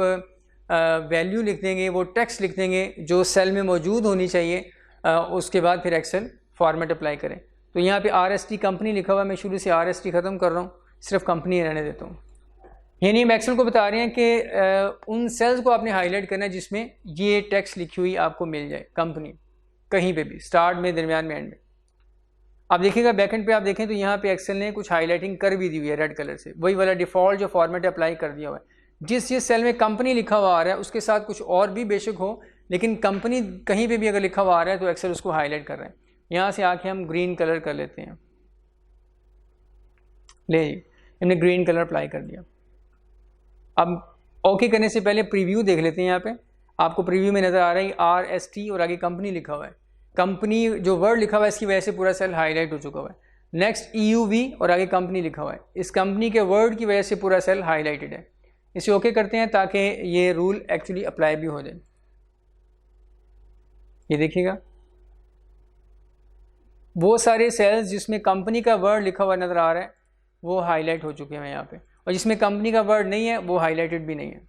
वैल्यू लिख देंगे, वो टेक्स्ट लिख देंगे जो सेल में मौजूद होनी चाहिए, उसके बाद फिर एक्सेल फॉर्मेट अप्लाई करें। तो यहाँ पे RST कंपनी लिखा हुआ है, मैं शुरू से RST ख़त्म कर रहा हूँ, सिर्फ कंपनी रहने देता हूँ। यानी हम एक्सेल को बता रहे हैं कि उन सेल्स को आपने हाईलाइट करना है जिसमें ये टेक्स्ट लिखी हुई आपको मिल जाए, कंपनी कहीं पे भी, स्टार्ट में, दरमियान में, एंड में। अब देखिएगा बैकएंड पे आप देखें तो यहाँ पे एक्सेल ने कुछ हाईलाइटिंग कर भी दी हुई है रेड कलर से, वही वाला डिफ़ॉल्ट जो फॉर्मेट अप्लाई कर दिया हुआ है। जिस सेल में कंपनी लिखा हुआ आ रहा है उसके साथ कुछ और भी बेशक हो, लेकिन कंपनी कहीं पे भी अगर लिखा हुआ आ रहा है तो एक्सेल उसको हाईलाइट कर रहे हैं। यहाँ से आके हम ग्रीन कलर कर लेते हैं, ले हमने ग्रीन कलर अप्लाई कर दिया। अब ओके करने से पहले प्रीव्यू देख लेते हैं। यहाँ पे आपको प्रीव्यू में नज़र आ रहा है RST और आगे कंपनी लिखा हुआ है। कंपनी जो वर्ड लिखा हुआ है इसकी वजह से पूरा सेल हाईलाइट हो चुका हुआ है। नेक्स्ट EUV और आगे कंपनी लिखा हुआ है, इस कंपनी के वर्ड की वजह से पूरा सेल हाईलाइटेड है। इसे ओके करते हैं ताकि ये रूल एक्चुअली अप्लाई भी हो जाए। ये देखिएगा वो सारे सेल्स जिसमें कंपनी का वर्ड लिखा हुआ नज़र आ रहा है वो हाईलाइट हो चुके हैं यहाँ पे, और जिसमें कंपनी का वर्ड नहीं है वो हाईलाइटेड भी नहीं है।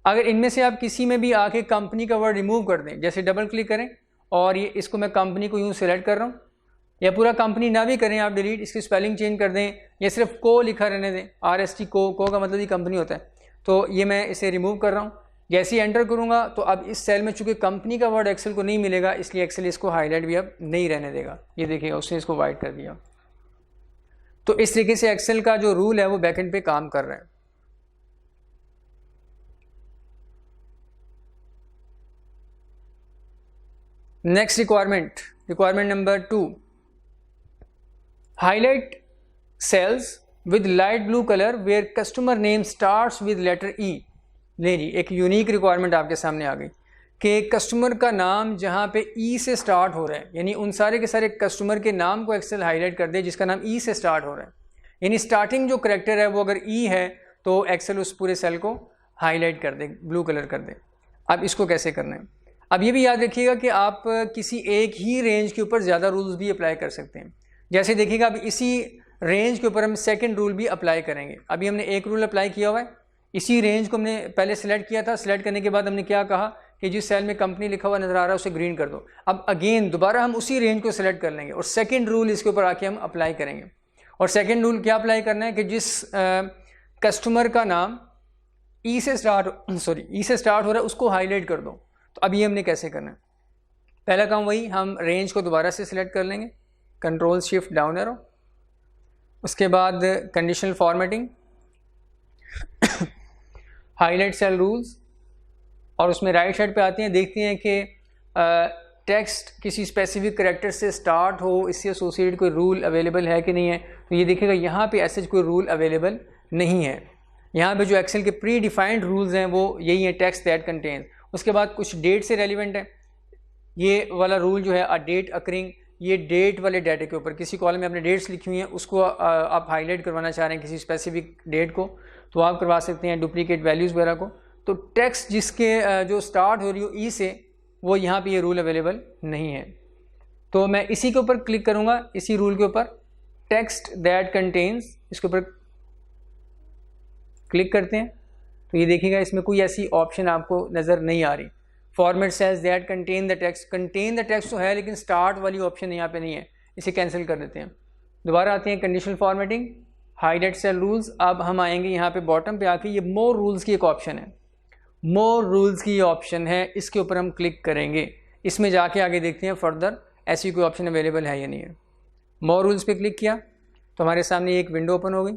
अगर इनमें से आप किसी में भी आके कंपनी का वर्ड रिमूव कर दें, जैसे डबल क्लिक करें और ये इसको मैं कंपनी को यूँ सेलेक्ट कर रहा हूँ, या पूरा कंपनी ना भी करें आप डिलीट, इसकी स्पेलिंग चेंज कर दें या सिर्फ को लिखा रहने दें, RST को का मतलब ये कंपनी होता है। तो ये मैं इसे रिमूव कर रहा हूँ। जैसे ही एंटर करूँगा तो अब इस सेल में चूँकि कंपनी का वर्ड एक्सेल को नहीं मिलेगा, इसलिए एक्सेल इसको हाईलाइट भी अब नहीं रहने देगा। ये देखिएगा उसने इसको वाइट कर दिया। तो इस तरीके से एक्सेल का जो रूल है वो बैकएंड पे काम कर रहा है। Next requirement number 2, highlight cells with light blue colour where customer name starts with letter E। नहीं जी, एक यूनिक रिक्वायरमेंट आपके सामने आ गई कि कस्टमर का नाम जहाँ पे E से स्टार्ट हो रहा है, यानी उन सारे के सारे कस्टमर के नाम को एक्सेल हाईलाइट कर दे जिसका नाम E से स्टार्ट हो रहा है। यानी स्टार्टिंग जो करैक्टर है वो अगर E है तो एक्सेल उस पूरे सेल को हाईलाइट कर दें, ब्लू कलर कर दें। अब इसको कैसे करना है, अब ये भी याद रखिएगा कि आप किसी एक ही रेंज के ऊपर ज़्यादा रूल्स भी अप्लाई कर सकते हैं। जैसे देखिएगा अब इसी रेंज के ऊपर हम सेकंड रूल भी अप्लाई करेंगे। अभी हमने एक रूल अप्लाई किया हुआ है, इसी रेंज को हमने पहले सिलेक्ट किया था। सिलेक्ट करने के बाद हमने क्या कहा कि जिस सेल में कंपनी लिखा हुआ नज़र आ रहा है उसे ग्रीन कर दो। अब अगेन दोबारा हम उसी रेंज को सिलेक्ट कर लेंगे और सेकेंड रूल इसके ऊपर आके हम अप्लाई करेंगे। और सेकेंड रूल क्या अप्लाई करना है कि जिस कस्टमर का नाम ई से स्टार्ट हो रहा है उसको हाईलाइट कर दो। तो अब ये हमने कैसे करना है, पहला काम वही, हम रेंज को दोबारा से सिलेक्ट कर लेंगे, कंट्रोल शिफ्ट डाउन एरो, उसके बाद conditional formatting, highlight cell rules, और उसमें राइट साइड पे आते हैं, देखते हैं कि टेक्स्ट किसी स्पेसिफिक करैक्टर से स्टार्ट हो, इससे एसोसिएटेड कोई रूल अवेलेबल है कि नहीं है। तो ये देखिएगा यहाँ पे ऐसे कोई रूल अवेलेबल नहीं है। यहाँ पे जो एक्सेल के प्री डिफाइंड रूल्स हैं वो यही है, टेक्स्ट दैट कंटेन्स। उसके बाद कुछ डेट से रेलिवेंट है, ये वाला रूल जो है अ डेट अकरिंग, ये डेट वाले डाटे के ऊपर किसी कॉलम में आपने डेट्स लिखी हुई हैं उसको आप हाईलाइट करवाना चाह रहे हैं किसी स्पेसिफिक डेट को, तो आप करवा सकते हैं, डुप्लीकेट वैल्यूज़ वगैरह को। तो टेक्स्ट जिसके जो स्टार्ट हो रही हो ई से, वो यहाँ पे ये रूल अवेलेबल नहीं है। तो मैं इसी के ऊपर क्लिक करूँगा, इसी रूल के ऊपर, टेक्स्ट दैट कंटेन्स, इसके ऊपर क्लिक करते हैं। तो ये देखिएगा इसमें कोई ऐसी ऑप्शन आपको नज़र नहीं आ रही। Format cells that contain the text तो है, लेकिन स्टार्ट वाली ऑप्शन यहाँ पे नहीं है, इसे कैंसिल कर देते हैं। दोबारा आते हैं conditional formatting, highlight cell rules. अब हम आएंगे यहाँ पे बॉटम पे आके, ये मोर रूल्स की एक ऑप्शन है, मोर रूल्स की ऑप्शन है, इसके ऊपर हम क्लिक करेंगे। इसमें जाके आगे देखते हैं फर्दर ऐसी कोई ऑप्शन अवेलेबल है या नहीं है। मोर रूल्स पे क्लिक किया तो हमारे सामने एक विंडो ओपन हो गई।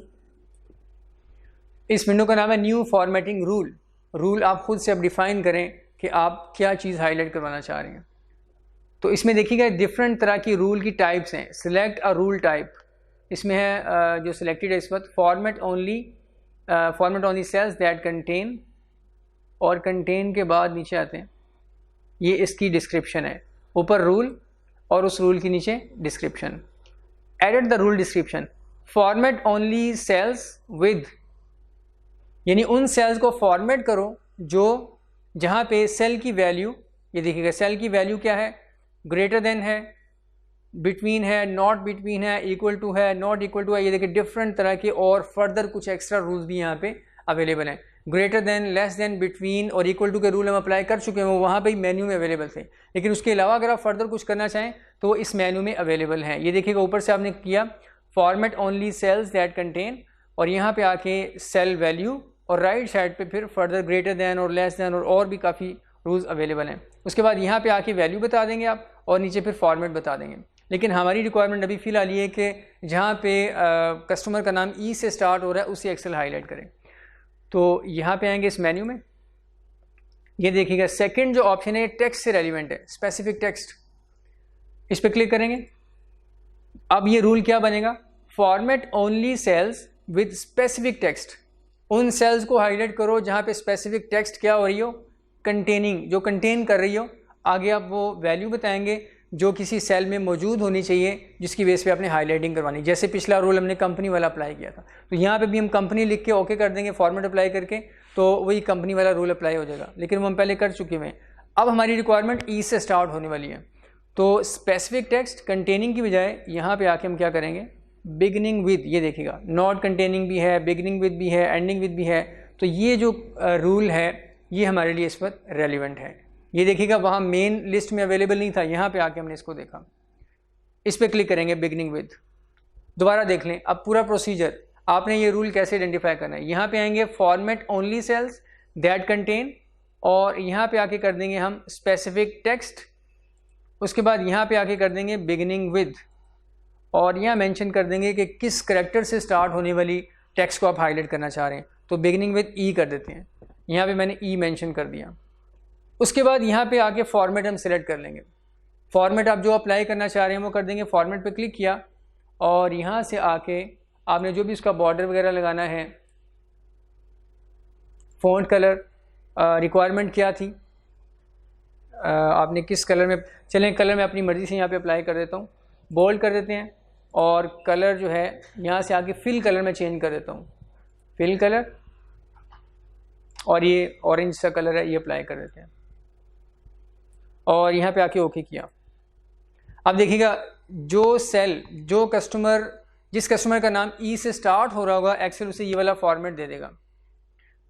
इस विंडो का नाम है न्यू फॉर्मेटिंग रूल। रूल आप खुद से अब डिफाइन करें कि आप क्या चीज़ हाईलाइट करवाना चाह रहे हैं। तो इसमें देखिएगा डिफरेंट तरह की रूल की टाइप्स हैं। सिलेक्ट अ रूल टाइप इसमें है, जो सिलेक्टेड है इस वक्त, format only cells that contain, और कंटेन के बाद नीचे आते हैं, ये इसकी डिस्क्रिप्शन है, ऊपर रूल और उस रूल के नीचे description. Edit the rule description, format only cells with, यानी उन सेल्स को फॉर्मेट करो जो जहाँ पे सेल की वैल्यू, ये देखिएगा सेल की वैल्यू क्या है, ग्रेटर देन है, बिटवीन है, नॉट बिटवीन है, इक्वल टू है, नॉट इक्वल टू है। ये देखिए डिफरेंट तरह के और फर्दर कुछ एक्स्ट्रा रूल्स भी यहाँ पे अवेलेबल हैं। Greater than, less than, between और इक्वल टू के रूल हम अप्लाई कर चुके हैं, वो वहाँ पे ही मेन्यू में अवेलेबल थे। लेकिन उसके अलावा अगर आप फर्दर कुछ करना चाहें तो वो इस मेन्यू में अवेलेबल हैं। ये देखिएगा ऊपर से आपने किया format only cells that contain, और यहाँ पे आके सेल वैल्यू, और राइट साइड पे फिर फर्दर ग्रेटर दैन और लेस दैन और भी काफ़ी रूल्स अवेलेबल हैं। उसके बाद यहाँ पे आके वैल्यू बता देंगे आप, और नीचे फिर फॉर्मेट बता देंगे। लेकिन हमारी रिक्वायरमेंट अभी फ़िलहाल ये है कि जहाँ पे कस्टमर का नाम ई से स्टार्ट हो रहा है उसे एक्सेल हाईलाइट करें। तो यहाँ पे आएंगे इस मेन्यू में, ये देखिएगा सेकंड जो ऑप्शन है टेक्स्ट से रेलिवेंट है, स्पेसिफिक टेक्स्ट, इस पर क्लिक करेंगे। अब ये रूल क्या बनेगा, format only cells with specific text, उन सेल्स को हाईलाइट करो जहाँ पे स्पेसिफिक टेक्स्ट क्या हो रही हो, कंटेनिंग, जो कंटेन कर रही हो। आगे आप वो वैल्यू बताएंगे जो किसी सेल में मौजूद होनी चाहिए जिसकी बेस पे आपने हाईलाइटिंग करवानी। जैसे पिछला रूल हमने कंपनी वाला अप्लाई किया था, तो यहाँ पे भी हम कंपनी लिख के ओके कर देंगे फॉर्मेट अप्लाई करके, तो वही कंपनी वाला रूल अप्लाई हो जाएगा। लेकिन वो हम पहले कर चुके हैं। अब हमारी रिक्वायरमेंट ई से स्टार्ट होने वाली है, तो स्पेसिफिक टेक्स्ट कंटेनिंग की बजाय यहाँ पर आके हम क्या करेंगे, बिगनिंग विद, ये देखिएगा नॉट कंटेनिंग भी है, बिगनिंग विद भी है, एंडिंग विद भी है। तो ये जो रूल है ये हमारे लिए इस वक्त रेलिवेंट है। ये देखिएगा वहाँ मेन लिस्ट में अवेलेबल नहीं था, यहाँ पे आके हमने इसको देखा। इस पर क्लिक करेंगे बिगनिंग विद, दोबारा देख लें अब पूरा प्रोसीजर, आपने ये रूल कैसे आइडेंटिफाई करना है। यहाँ पे आएंगे format only cells that contain, और यहाँ पे आके कर देंगे हम स्पेसिफिक टेक्स्ट। उसके बाद यहाँ पे आके कर देंगे बिगनिंग विद, और यहाँ मेंशन कर देंगे कि किस करैक्टर से स्टार्ट होने वाली टेक्स्ट को आप हाईलाइट करना चाह रहे हैं। तो बिगनिंग विद ई कर देते हैं, यहाँ पे मैंने ई मेंशन कर दिया। उसके बाद यहाँ पे आके फॉर्मेट हम सिलेक्ट कर लेंगे। फॉर्मेट आप जो अप्लाई करना चाह रहे हैं वो कर देंगे। फॉर्मेट पे क्लिक किया और यहाँ से आके आपने जो भी उसका बॉर्डर वगैरह लगाना है, फ़ॉन्ट कलर, रिक्वायरमेंट क्या थी, आपने किस कलर में, चलें कलर मैं अपनी मर्ज़ी से यहाँ पे अप्लाई कर देता हूँ, बोल्ड कर देते हैं। और कलर जो है यहाँ से आके फिल कलर में चेंज कर देता हूँ, फिल कलर। और ये ऑरेंज सा कलर है, ये अप्लाई कर देते हैं और यहाँ पे आके ओके किया। अब देखिएगा जिस कस्टमर का नाम ई से स्टार्ट हो रहा होगा, एक्सेल उसे ये वाला फॉर्मेट दे देगा,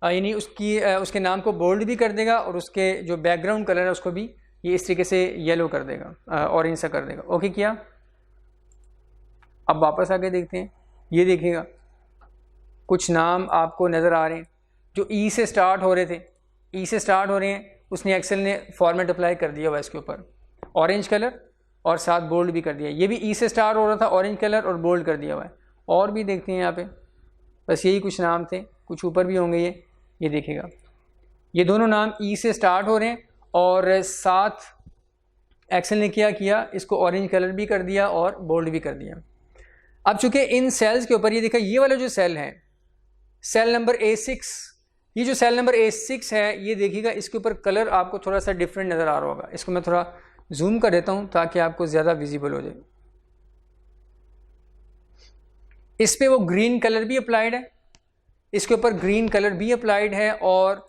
यानी उसके नाम को बोल्ड भी कर देगा और उसके जो बैकग्राउंड कलर है उसको भी ये इस तरीके से येलो कर देगा, ऑरेंज सा कर देगा। ओके किया। अब वापस आके देखते हैं, ये देखिएगा कुछ नाम आपको नज़र आ रहे हैं जो ई से स्टार्ट हो रहे हैं, उसने एक्सेल ने फॉर्मेट अप्लाई कर दिया हुआ इसके ऊपर, ऑरेंज कलर और साथ बोल्ड भी कर दिया। ये भी ई से स्टार्ट हो रहा था, ऑरेंज कलर और बोल्ड कर दिया हुआ है। और भी देखते हैं यहाँ पे, बस यही कुछ नाम थे, कुछ ऊपर भी होंगे। ये देखिएगा, ये दोनों नाम ई से स्टार्ट हो रहे हैं और साथ एक्सेल ने क्या किया, इसको ऑरेंज कलर भी कर दिया और बोल्ड भी कर दिया। अब चूंकि इन सेल्स के ऊपर ये देखा, ये वाला जो सेल है, सेल नंबर A6, ये जो सेल नंबर A6 है, ये देखिएगा इसके ऊपर कलर आपको थोड़ा सा डिफरेंट नज़र आ रहा होगा। इसको मैं थोड़ा जूम कर देता हूं ताकि आपको ज़्यादा विजिबल हो जाए। इस पे वो ग्रीन कलर भी अप्लाइड है, इसके ऊपर ग्रीन कलर भी अप्लाइड है और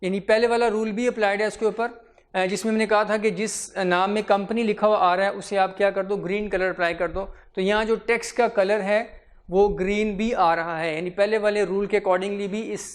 यानी पहले वाला रूल भी अप्लाइड है इसके ऊपर, जिसमें मैंने कहा था कि जिस नाम में कंपनी लिखा हुआ आ रहा है उसे आप क्या कर दो, ग्रीन कलर अप्लाई कर दो। तो यहाँ जो टेक्स्ट का कलर है वो ग्रीन भी आ रहा है, यानी पहले वाले रूल के अकॉर्डिंगली भी इस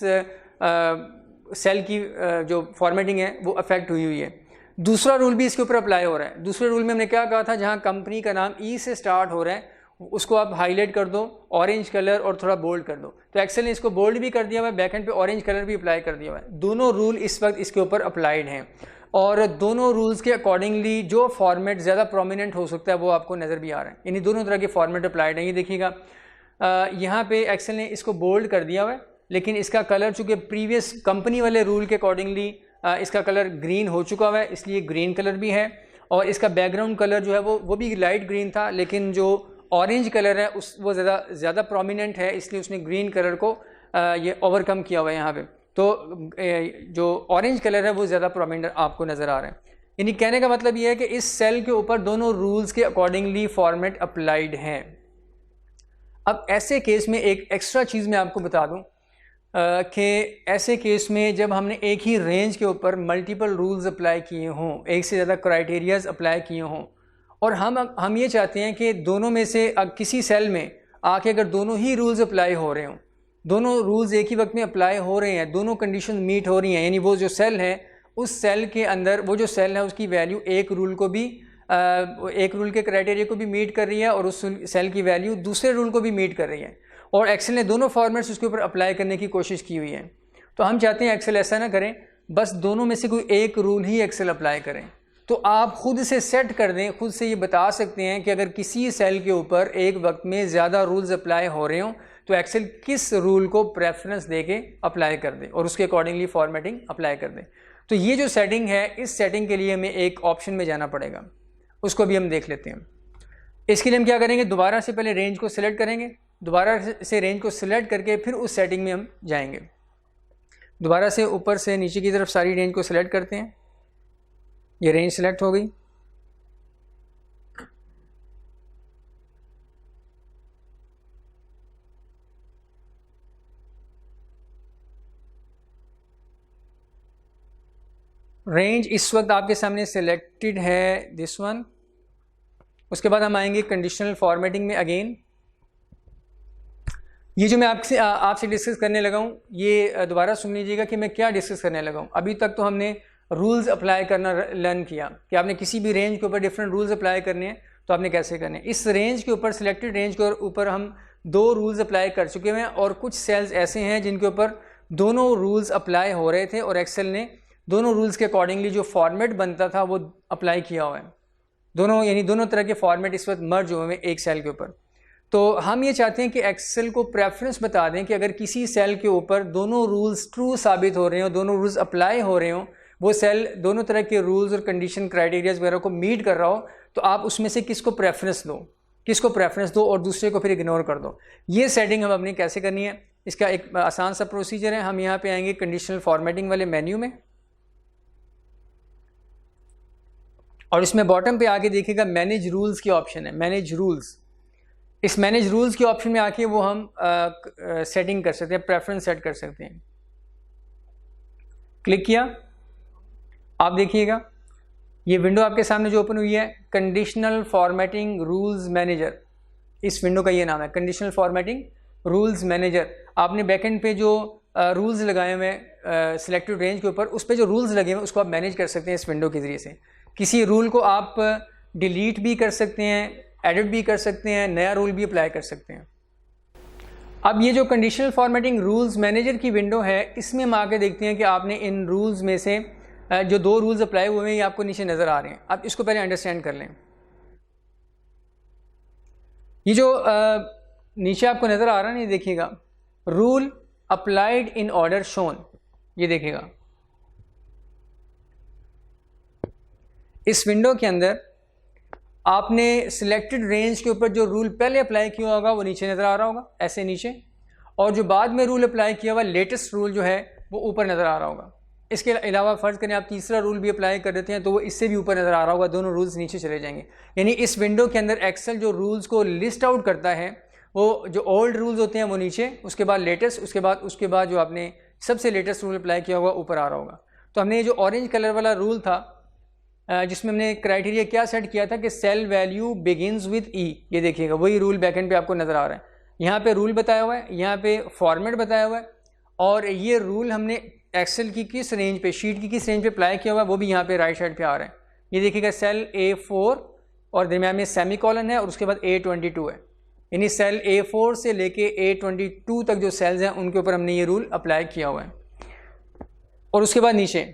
सेल की जो फॉर्मेटिंग है वो अफेक्ट हुई है। दूसरा रूल भी इसके ऊपर अप्लाई हो रहा है। दूसरे रूल में हमने क्या कहा था, जहाँ कंपनी का नाम ई से स्टार्ट हो रहा है उसको आप हाईलाइट कर दो, ऑरेंज कलर और थोड़ा बोल्ड कर दो। तो एक्सेल ने इसको बोल्ड भी कर दिया हुआ है, बैकएंड पे ऑरेंज कलर भी अप्लाई कर दिया हुआ है। दोनों रूल इस वक्त इसके ऊपर अप्लाइड हैं और दोनों रूल्स के अकॉर्डिंगली जो फॉर्मेट ज़्यादा प्रोमिनेंट हो सकता है वो आपको नज़र भी आ रहा है, यानी दोनों तरह के फॉर्मेट अप्लाइड हैं। ये देखिएगा यहाँ पे एक्सेल ने इसको बोल्ड कर दिया हुआ है, लेकिन इसका कलर चूँकि प्रीवियस कंपनी वाले रूल के अकॉर्डिंगली इसका कलर ग्रीन हो चुका हुआ है, इसलिए ग्रीन कलर भी है। और इसका बैकग्राउंड कलर जो है वो भी लाइट ग्रीन था, लेकिन जो ऑरेंज कलर है वो ज़्यादा प्रोमिनेंट है, इसलिए उसने ग्रीन कलर को ये ओवरकम किया हुआ है यहाँ पे। तो जो ऑरेंज कलर है वो ज़्यादा प्रोमिनेंट आपको नज़र आ रहा है। यानी कहने का मतलब ये है कि इस सेल के ऊपर दोनों रूल्स के अकॉर्डिंगली फॉर्मेट अप्लाइड हैं। अब ऐसे केस में एक एक्स्ट्रा चीज़ मैं आपको बता दूं कि ऐसे केस में जब हमने एक ही रेंज के ऊपर मल्टीपल रूल्स अप्लाई किए हों, एक से ज़्यादा क्राइटेरियाज अप्लाई किए हों, और हम ये चाहते हैं कि दोनों में से किसी सेल में आके अगर दोनों ही रूल्स अप्लाई हो रहे हों, दोनों रूल्स एक ही वक्त में अप्लाई हो रहे हैं, दोनों कंडीशन मीट हो रही हैं, यानी वो जो सेल है उस सेल के अंदर वो जो सेल है उसकी वैल्यू एक रूल के क्राइटेरिया को भी मीट कर रही है और उस सेल की वैल्यू दूसरे रूल को भी मीट कर रही है, और एक्सेल ने दोनों फॉर्मेट्स उसके ऊपर अप्लाई करने की कोशिश की हुई है। तो हम चाहते हैं एक्सेल ऐसा ना करें, बस दोनों में से कोई एक रूल ही एक्सेल अप्लाई करें। तो आप खुद से सेट कर दें, खुद से ये बता सकते हैं कि अगर किसी सेल के ऊपर एक वक्त में ज़्यादा रूल्स अप्लाई हो रहे हों तो एक्सेल किस रूल को प्रेफरेंस दे के अप्लाई कर दे और उसके अकॉर्डिंगली फॉर्मेटिंग अप्लाई कर दे। तो ये जो सेटिंग है, इस सेटिंग के लिए हमें एक ऑप्शन में जाना पड़ेगा, उसको भी हम देख लेते हैं। इसके लिए हम क्या करेंगे, दोबारा से पहले रेंज को सिलेक्ट करेंगे, दोबारा से रेंज को सिलेक्ट करके फिर उस सेटिंग में हम जाएंगे। दोबारा से ऊपर से नीचे की तरफ सारी रेंज को सिलेक्ट करते हैं, ये रेंज सिलेक्ट हो गई। रेंज इस वक्त आपके सामने सिलेक्टेड है, दिस वन। उसके बाद हम आएंगे कंडीशनल फॉर्मेटिंग में। अगेन ये जो मैं आपसे डिस्कस करने लगा हूँ, ये दोबारा सुन लीजिएगा कि मैं क्या डिस्कस करने लगा हूँ। अभी तक तो हमने रूल्स अप्लाई करना लर्न किया कि आपने किसी भी रेंज के ऊपर डिफरेंट रूल्स अप्लाई करने हैं तो आपने कैसे करने हैं। इस रेंज के ऊपर, सिलेक्टेड रेंज के ऊपर हम 2 रूल्स अप्लाई कर चुके हैं और कुछ सेल्स ऐसे हैं जिनके ऊपर दोनों रूल्स अप्लाई हो रहे थे और एक्सेल ने दोनों रूल्स के अकॉर्डिंगली जो फॉर्मेट बनता था वो अप्लाई किया हुआ है। दोनों यानी दोनों तरह के फॉर्मेट इस वक्त मर्ज हुए हैं एक सेल के ऊपर। तो हम ये चाहते हैं कि एक्सेल को प्रेफरेंस बता दें कि अगर किसी सेल के ऊपर दोनों रूल्स ट्रू साबित हो रहे हों, दोनों रूल्स अप्लाई हो रहे हों, वो सेल दोनों तरह के रूल्स और कंडीशन क्राइटेरियाज वगैरह को मीट कर रहा हो, तो आप उसमें से किसको प्रेफरेंस दो और दूसरे को फिर इग्नोर कर दो। ये सेटिंग हम अपनी कैसे करनी है, इसका एक आसान सा प्रोसीजर है। हम यहाँ पे आएंगे कंडीशनल फॉर्मेटिंग वाले मेन्यू में और इसमें बॉटम पे आके देखिएगा मैनेज रूल्स की ऑप्शन है, मैनेज रूल्स। इस मैनेज रूल्स के ऑप्शन में आके वो हम सेटिंग कर सकते हैं, प्रेफरेंस सेट कर सकते हैं। क्लिक किया, आप देखिएगा ये विंडो आपके सामने जो ओपन हुई है, कंडीशनल फॉर्मेटिंग रूल्स मैनेजर, इस विंडो का ये नाम है, कंडीशनल फॉर्मेटिंग रूल्स मैनेजर। आपने बैकएंड पे जो रूल्स लगाए हुए हैं सिलेक्टेड रेंज के ऊपर, उस पर जो रूल्स लगे हुए हैं उसको आप मैनेज कर सकते हैं इस विंडो के ज़रिए से। किसी रूल को आप डिलीट भी कर सकते हैं, एडिट भी कर सकते हैं, नया रूल भी अप्लाई कर सकते हैं। अब ये जो कंडीशनल फॉर्मेटिंग रूल्स मैनेजर की विंडो है, इसमें हम आके देखते हैं कि आपने इन रूल्स में से जो 2 रूल्स अप्लाई हुए हैं ये आपको नीचे नज़र आ रहे हैं। अब इसको पहले अंडरस्टैंड कर लें। ये जो नीचे आपको नज़र आ रहा है ना, ये देखिएगा, rule applied in order shown, ये देखिएगा इस विंडो के अंदर आपने सिलेक्टेड रेंज के ऊपर जो रूल पहले अप्लाई किया होगा वो नीचे नज़र आ रहा होगा, ऐसे नीचे, और जो बाद में रूल अप्लाई किया हुआ लेटेस्ट रूल जो है वो ऊपर नज़र आ रहा होगा। इसके अलावा फ़र्ज़ करें आप तीसरा रूल भी अप्लाई कर देते हैं तो वो इससे भी ऊपर नज़र आ रहा होगा, दोनों रूल्स नीचे चले जाएंगे। यानी इस विंडो के अंदर एक्सेल जो रूल्स को लिस्ट आउट करता है, वो जो ओल्ड रूल्स होते हैं वो नीचे, उसके बाद लेटेस्ट, उसके बाद जो आपने सबसे लेटेस्ट रूल अप्लाई किया होगा ऊपर आ रहा होगा। तो हमने ये जो ऑरेंज कलर वाला रूल था जिसमें हमने क्राइटेरिया क्या सेट किया था कि सेल वैल्यू बिगिनस विद ई, ये देखिएगा वही रूल बैकएंड पे आपको नज़र आ रहा है। यहाँ पे रूल बताया हुआ है, यहाँ पे फॉर्मेट बताया हुआ है, और ये रूल हमने एक्सेल की किस रेंज पे, शीट की किस रेंज पे अप्लाई किया हुआ है वो भी यहाँ पे राइट साइड पे आ रहा है। ये देखिएगा सेल A4 और दरम्यान में सेमी कॉलन है और उसके बाद A22 है, यानी सेल A4 से लेके A22 तक जो सेल्स हैं उनके ऊपर हमने ये रूल अप्लाई किया हुआ है। और उसके बाद नीचे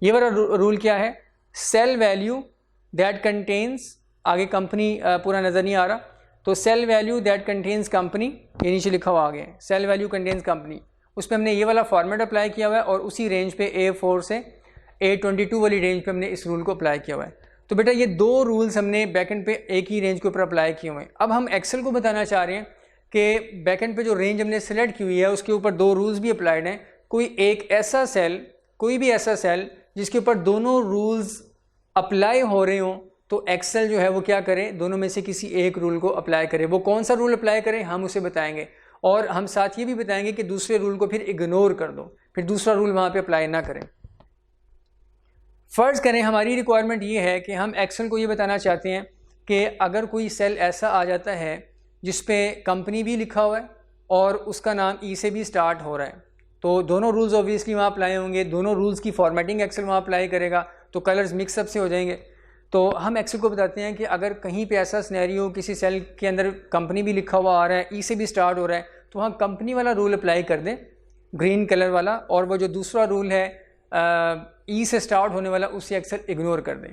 ये वाला रूल क्या है, सेल वैल्यू दैट कंटेन्स, आगे कंपनी पूरा नज़र नहीं आ रहा, तो cell value that contains company, ये नीचे लिखा हुआ आगे सेल वैल्यू कंटेन्स कंपनी, उस पर हमने ये वाला फॉर्मेट अप्लाई किया हुआ है और उसी रेंज पे A4 से A22 वाली रेंज पे हमने इस रूल को अप्लाई किया हुआ है। तो बेटा ये 2 रूल्स हमने बैकएंड पे एक ही रेंज के ऊपर अप्लाई किए हुए हैं। अब हम एक्सेल को बताना चाह रहे हैं कि बैकएंड पे जो रेंज हमने सेलेक्ट की हुई है उसके ऊपर 2 रूल्स भी अप्लाइड हैं। कोई एक ऐसा सेल, कोई भी ऐसा सेल जिसके ऊपर दोनों रूल्स अप्लाई हो रहे हों, तो एक्सेल जो है वो क्या करे, दोनों में से किसी एक रूल को अप्लाई करे। वो कौन सा रूल अप्लाई करे हम उसे बताएंगे, और हम साथ ये भी बताएंगे कि दूसरे रूल को फिर इग्नोर कर दो, फिर दूसरा रूल वहाँ पे अप्लाई ना करें। फ़र्ज़ करें हमारी रिक्वायरमेंट ये है कि हम एक्सेल को ये बताना चाहते हैं कि अगर कोई सेल ऐसा आ जाता है जिस पे कंपनी भी लिखा हुआ है और उसका नाम ई से भी स्टार्ट हो रहा है, तो दोनों रूल्स ऑब्वियसली वहाँ अप्लाई होंगे, दोनों रूल्स की फॉर्मेटिंग एक्सेल वहाँ अप्लाई करेगा, तो कलर्स मिक्सअप से हो जाएंगे। तो हम एक्सेल को बताते हैं कि अगर कहीं पे ऐसा सिनेरियो किसी सेल के अंदर कंपनी भी लिखा हुआ आ रहा है, ई से भी स्टार्ट हो रहा है, तो वहाँ कंपनी वाला रूल अप्लाई कर दें ग्रीन कलर वाला, और वो जो दूसरा रूल है ई से स्टार्ट होने वाला उसे एक्सेल इग्नोर कर दें।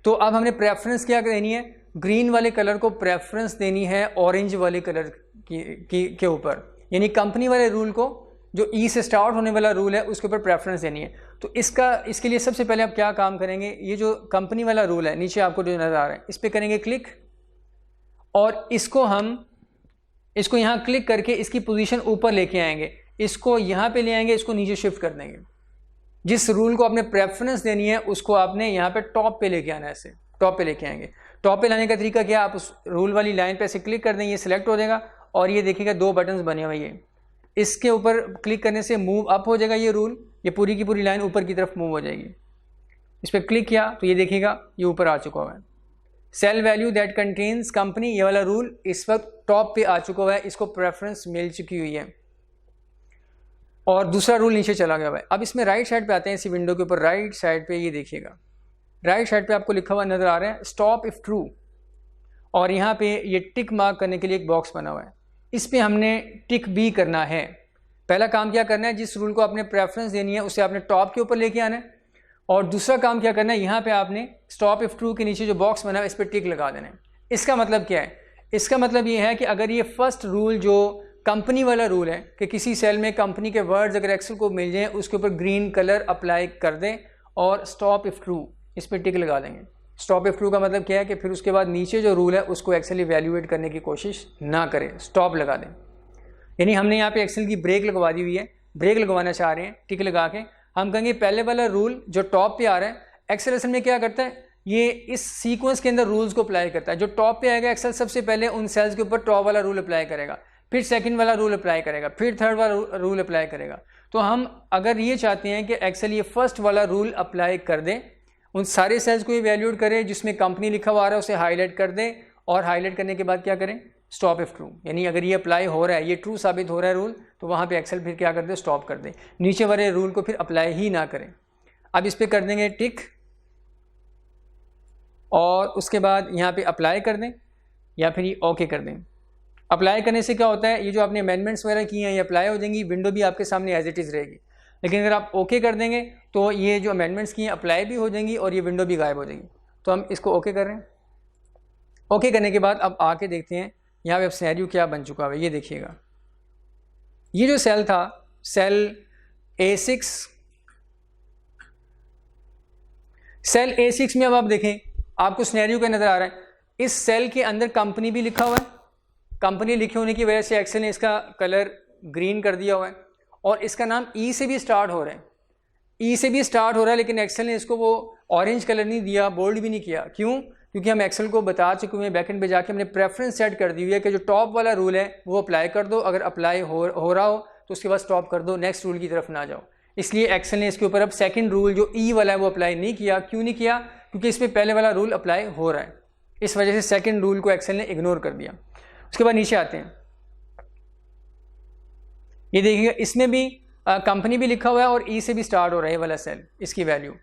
तो अब हमने प्रेफरेंस क्या देनी है, ग्रीन वाले कलर को प्रेफरेंस देनी है ऑरेंज वाले कलर के ऊपर, यानी कंपनी वाले रूल को जो ई से स्टार्ट होने वाला रूल है उसके ऊपर प्रेफरेंस देनी है। तो इसके लिए सबसे पहले आप क्या काम करेंगे, ये जो कंपनी वाला रूल है नीचे आपको जो नज़र आ रहा है इस पर करेंगे क्लिक, और इसको यहाँ क्लिक करके इसकी पोजीशन ऊपर लेके आएंगे, इसको यहाँ पे ले आएंगे, इसको नीचे शिफ्ट कर देंगे। जिस रूल को आपने प्रेफरेंस देनी है उसको आपने यहाँ पे टॉप पे लेके आना है, ऐसे टॉप पे लेके आएंगे। टॉप पे लाने का तरीका क्या, आप उस रूल वाली लाइन पे ऐसे क्लिक कर देंगे, ये सिलेक्ट हो जाएगा, और ये देखिएगा 2 बटन्स बने हुए हैं, इसके ऊपर क्लिक करने से मूव अप हो जाएगा ये रूल, ये पूरी की पूरी लाइन ऊपर की तरफ मूव हो जाएगी। इस पर क्लिक किया तो ये देखिएगा ये ऊपर आ चुका हुआ है, cell value that contains company, ये वाला रूल इस वक्त टॉप पे आ चुका हुआ है, इसको प्रेफरेंस मिल चुकी हुई है, और दूसरा रूल नीचे चला गया हुआ है। अब इसमें राइट साइड पे आते हैं, इसी विंडो के ऊपर राइट साइड पे ये देखिएगा, राइट साइड पे आपको लिखा हुआ नज़र आ रहा है स्टॉप इफ़ ट्रू, और यहाँ पे ये टिक मार्क करने के लिए एक बॉक्स बना हुआ है, इस पर हमने टिक भी करना है। पहला काम क्या करना है, जिस रूल को आपने प्रेफरेंस देनी है उसे आपने टॉप के ऊपर लेके आना है, और दूसरा काम क्या करना है, यहाँ पे आपने स्टॉप इफ़ ट्रू के नीचे जो बॉक्स बना है इस पर टिक लगा देना है। इसका मतलब क्या है, इसका मतलब ये है कि अगर ये फर्स्ट रूल जो कंपनी वाला रूल है कि किसी सेल में कंपनी के वर्ड्स अगर एक्सेल को मिल जाएं उसके ऊपर ग्रीन कलर अप्लाई कर दें और स्टॉप इफ़ ट्रू इस पर टिक लगा देंगे। स्टॉप इफ़ ट्रू का मतलब क्या है कि फिर उसके बाद नीचे जो रूल है उसको एक्सेल इवैल्यूएट करने की कोशिश ना करें, स्टॉप लगा दें। यानी हमने यहाँ पे एक्सेल की ब्रेक लगवा दी हुई है, ब्रेक लगवाना चाह रहे हैं, टिक लगा के हम कहेंगे पहले वाला रूल जो टॉप पे आ रहा है, एक्सेल असल में क्या करता है, ये इस सीक्वेंस के अंदर रूल्स को अप्लाई करता है। जो टॉप पे आएगा एक्सेल सबसे पहले उन सेल्स के ऊपर टॉप वाला रूल अप्लाई करेगा, फिर सेकंड वाला रूल अप्लाई करेगा, फिर थर्ड वाला रूल अप्लाई करेगा। तो हम अगर ये चाहते हैं कि एक्सेल ये फर्स्ट वाला रूल अप्लाई कर दे, उन सारे सेल्स को इवैल्यूएट करें जिसमें कंपनी लिखा हुआ आ रहा है उसे हाईलाइट कर दें, और हाईलाइट करने के बाद क्या करें, स्टॉप इफ ट्रू, यानी अगर ये अप्लाई हो रहा है, ये ट्रू साबित हो रहा है रूल, तो वहाँ पे एक्सेल फिर क्या कर दे, स्टॉप कर दे, नीचे वाले रूल को फिर अप्लाई ही ना करें। अब इस पर कर देंगे टिक, और उसके बाद यहाँ पे अप्लाई कर दें या फिर ये ओके कर दें। अप्लाई करने से क्या होता है, ये जो आपने अमेंडमेंट्स वगैरह किए हैं ये अप्लाई हो जाएंगी, विंडो भी आपके सामने एज इट इज़ रहेगी। लेकिन अगर आप ओके कर देंगे तो ये जो अमेंडमेंट्स किए हैं अप्लाई भी हो जाएंगी और ये विंडो भी गायब हो जाएगी। तो हम इसको ओके कर रहे हैं। ओके करने के बाद अब आके देखते हैं यहाँ पे अब सिनेरियो क्या बन चुका है। ये देखिएगा, ये जो सेल था, सेल A6, सेल A6 में अब आप देखें, आपको सिनेरियो क्या नज़र आ रहा है, इस सेल के अंदर कंपनी भी लिखा हुआ है, कंपनी लिखे होने की वजह से एक्सेल ने इसका कलर ग्रीन कर दिया हुआ है, और इसका नाम ई से भी स्टार्ट हो रहा है, ई से भी स्टार्ट हो रहा है, लेकिन एक्सेल ने इसको वो ऑरेंज कलर नहीं दिया, बोल्ड भी नहीं किया। क्यों? क्योंकि हम एक्सेल को बता चुके हुए हैं, बैकएंड पे जाके हमने प्रेफरेंस सेट कर दी हुई है कि जो टॉप वाला रूल है वो अप्लाई कर दो, अगर अप्लाई हो रहा हो तो उसके बाद स्टॉप कर दो, नेक्स्ट रूल की तरफ ना जाओ। इसलिए एक्सेल ने इसके ऊपर अब सेकंड रूल जो ई वाला है वो अप्लाई नहीं किया। क्यों नहीं किया? क्योंकि इसमें पहले वाला रूल अप्लाई हो रहा है, इस वजह से सेकंड रूल को एक्सेल ने इग्नोर कर दिया। उसके बाद नीचे आते हैं, ये देखिएगा इसमें भी कंपनी भी लिखा हुआ है और ई से भी स्टार्ट हो रहा है वाला सेल, इसकी वैल्यू।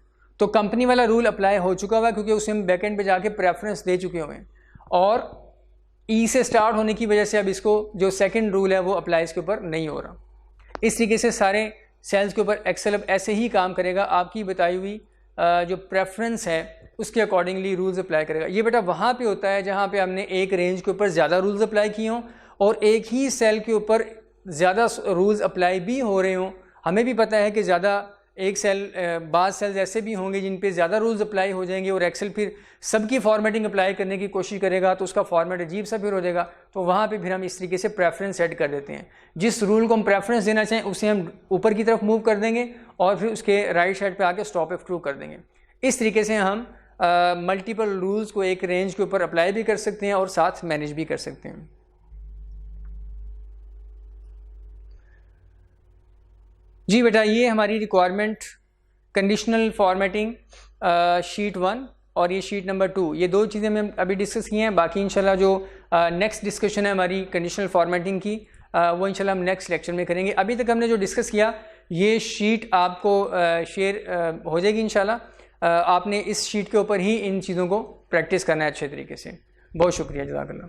तो कंपनी वाला रूल अप्लाई हो चुका हुआ है क्योंकि उसे हम बैकएंड पे जाके प्रेफरेंस दे चुके हुए हैं, और ई से स्टार्ट होने की वजह से अब इसको जो सेकंड रूल है वो अप्लाई इसके ऊपर नहीं हो रहा। इस तरीके से सारे सेल्स के ऊपर एक्सेल अब ऐसे ही काम करेगा, आपकी बताई हुई जो प्रेफरेंस है उसके अकॉर्डिंगली रूल्स अप्लाई करेगा। ये बेटा वहाँ पे होता है जहाँ पे हमने एक रेंज के ऊपर ज़्यादा रूल्स अप्लाई किए हों और एक ही सेल के ऊपर ज़्यादा रूल्स अप्लाई भी हो रहे हों। हमें भी पता है कि ज़्यादा एक सेल बाद सेल्स ऐसे भी होंगे जिन पे ज़्यादा रूल्स अप्लाई हो जाएंगे और एक्सेल फिर सबकी फॉर्मेटिंग अप्लाई करने की कोशिश करेगा तो उसका फॉर्मेट अजीब सा फिर हो जाएगा। तो वहाँ पे फिर हम इस तरीके से प्रेफरेंस सेट कर देते हैं, जिस रूल को हम प्रेफरेंस देना चाहें उसे हम ऊपर की तरफ मूव कर देंगे और फिर उसके राइट साइड पर आके स्टॉप इफ ट्रू कर देंगे। इस तरीके से हम मल्टीपल रूल्स को एक रेंज के ऊपर अप्लाई भी कर सकते हैं और साथ मैनेज भी कर सकते हैं। जी बेटा, ये हमारी रिक्वायरमेंट कंडीशनल फॉर्मेटिंग शीट 1 और ये शीट नंबर 2, ये दो चीज़ें हमने अभी डिस्कस की हैं। बाकी इंशाल्लाह जो नेक्स्ट डिस्कशन है हमारी कंडीशनल फॉर्मेटिंग की वो इंशाल्लाह हम नेक्स्ट लेक्चर में करेंगे। अभी तक हमने जो डिस्कस किया ये शीट आपको शेयर हो जाएगी इंशाल्लाह। आपने इस शीट के ऊपर ही इन चीज़ों को प्रैक्टिस करना है अच्छे तरीके से। बहुत शुक्रिया, जज़ाकल्लाह।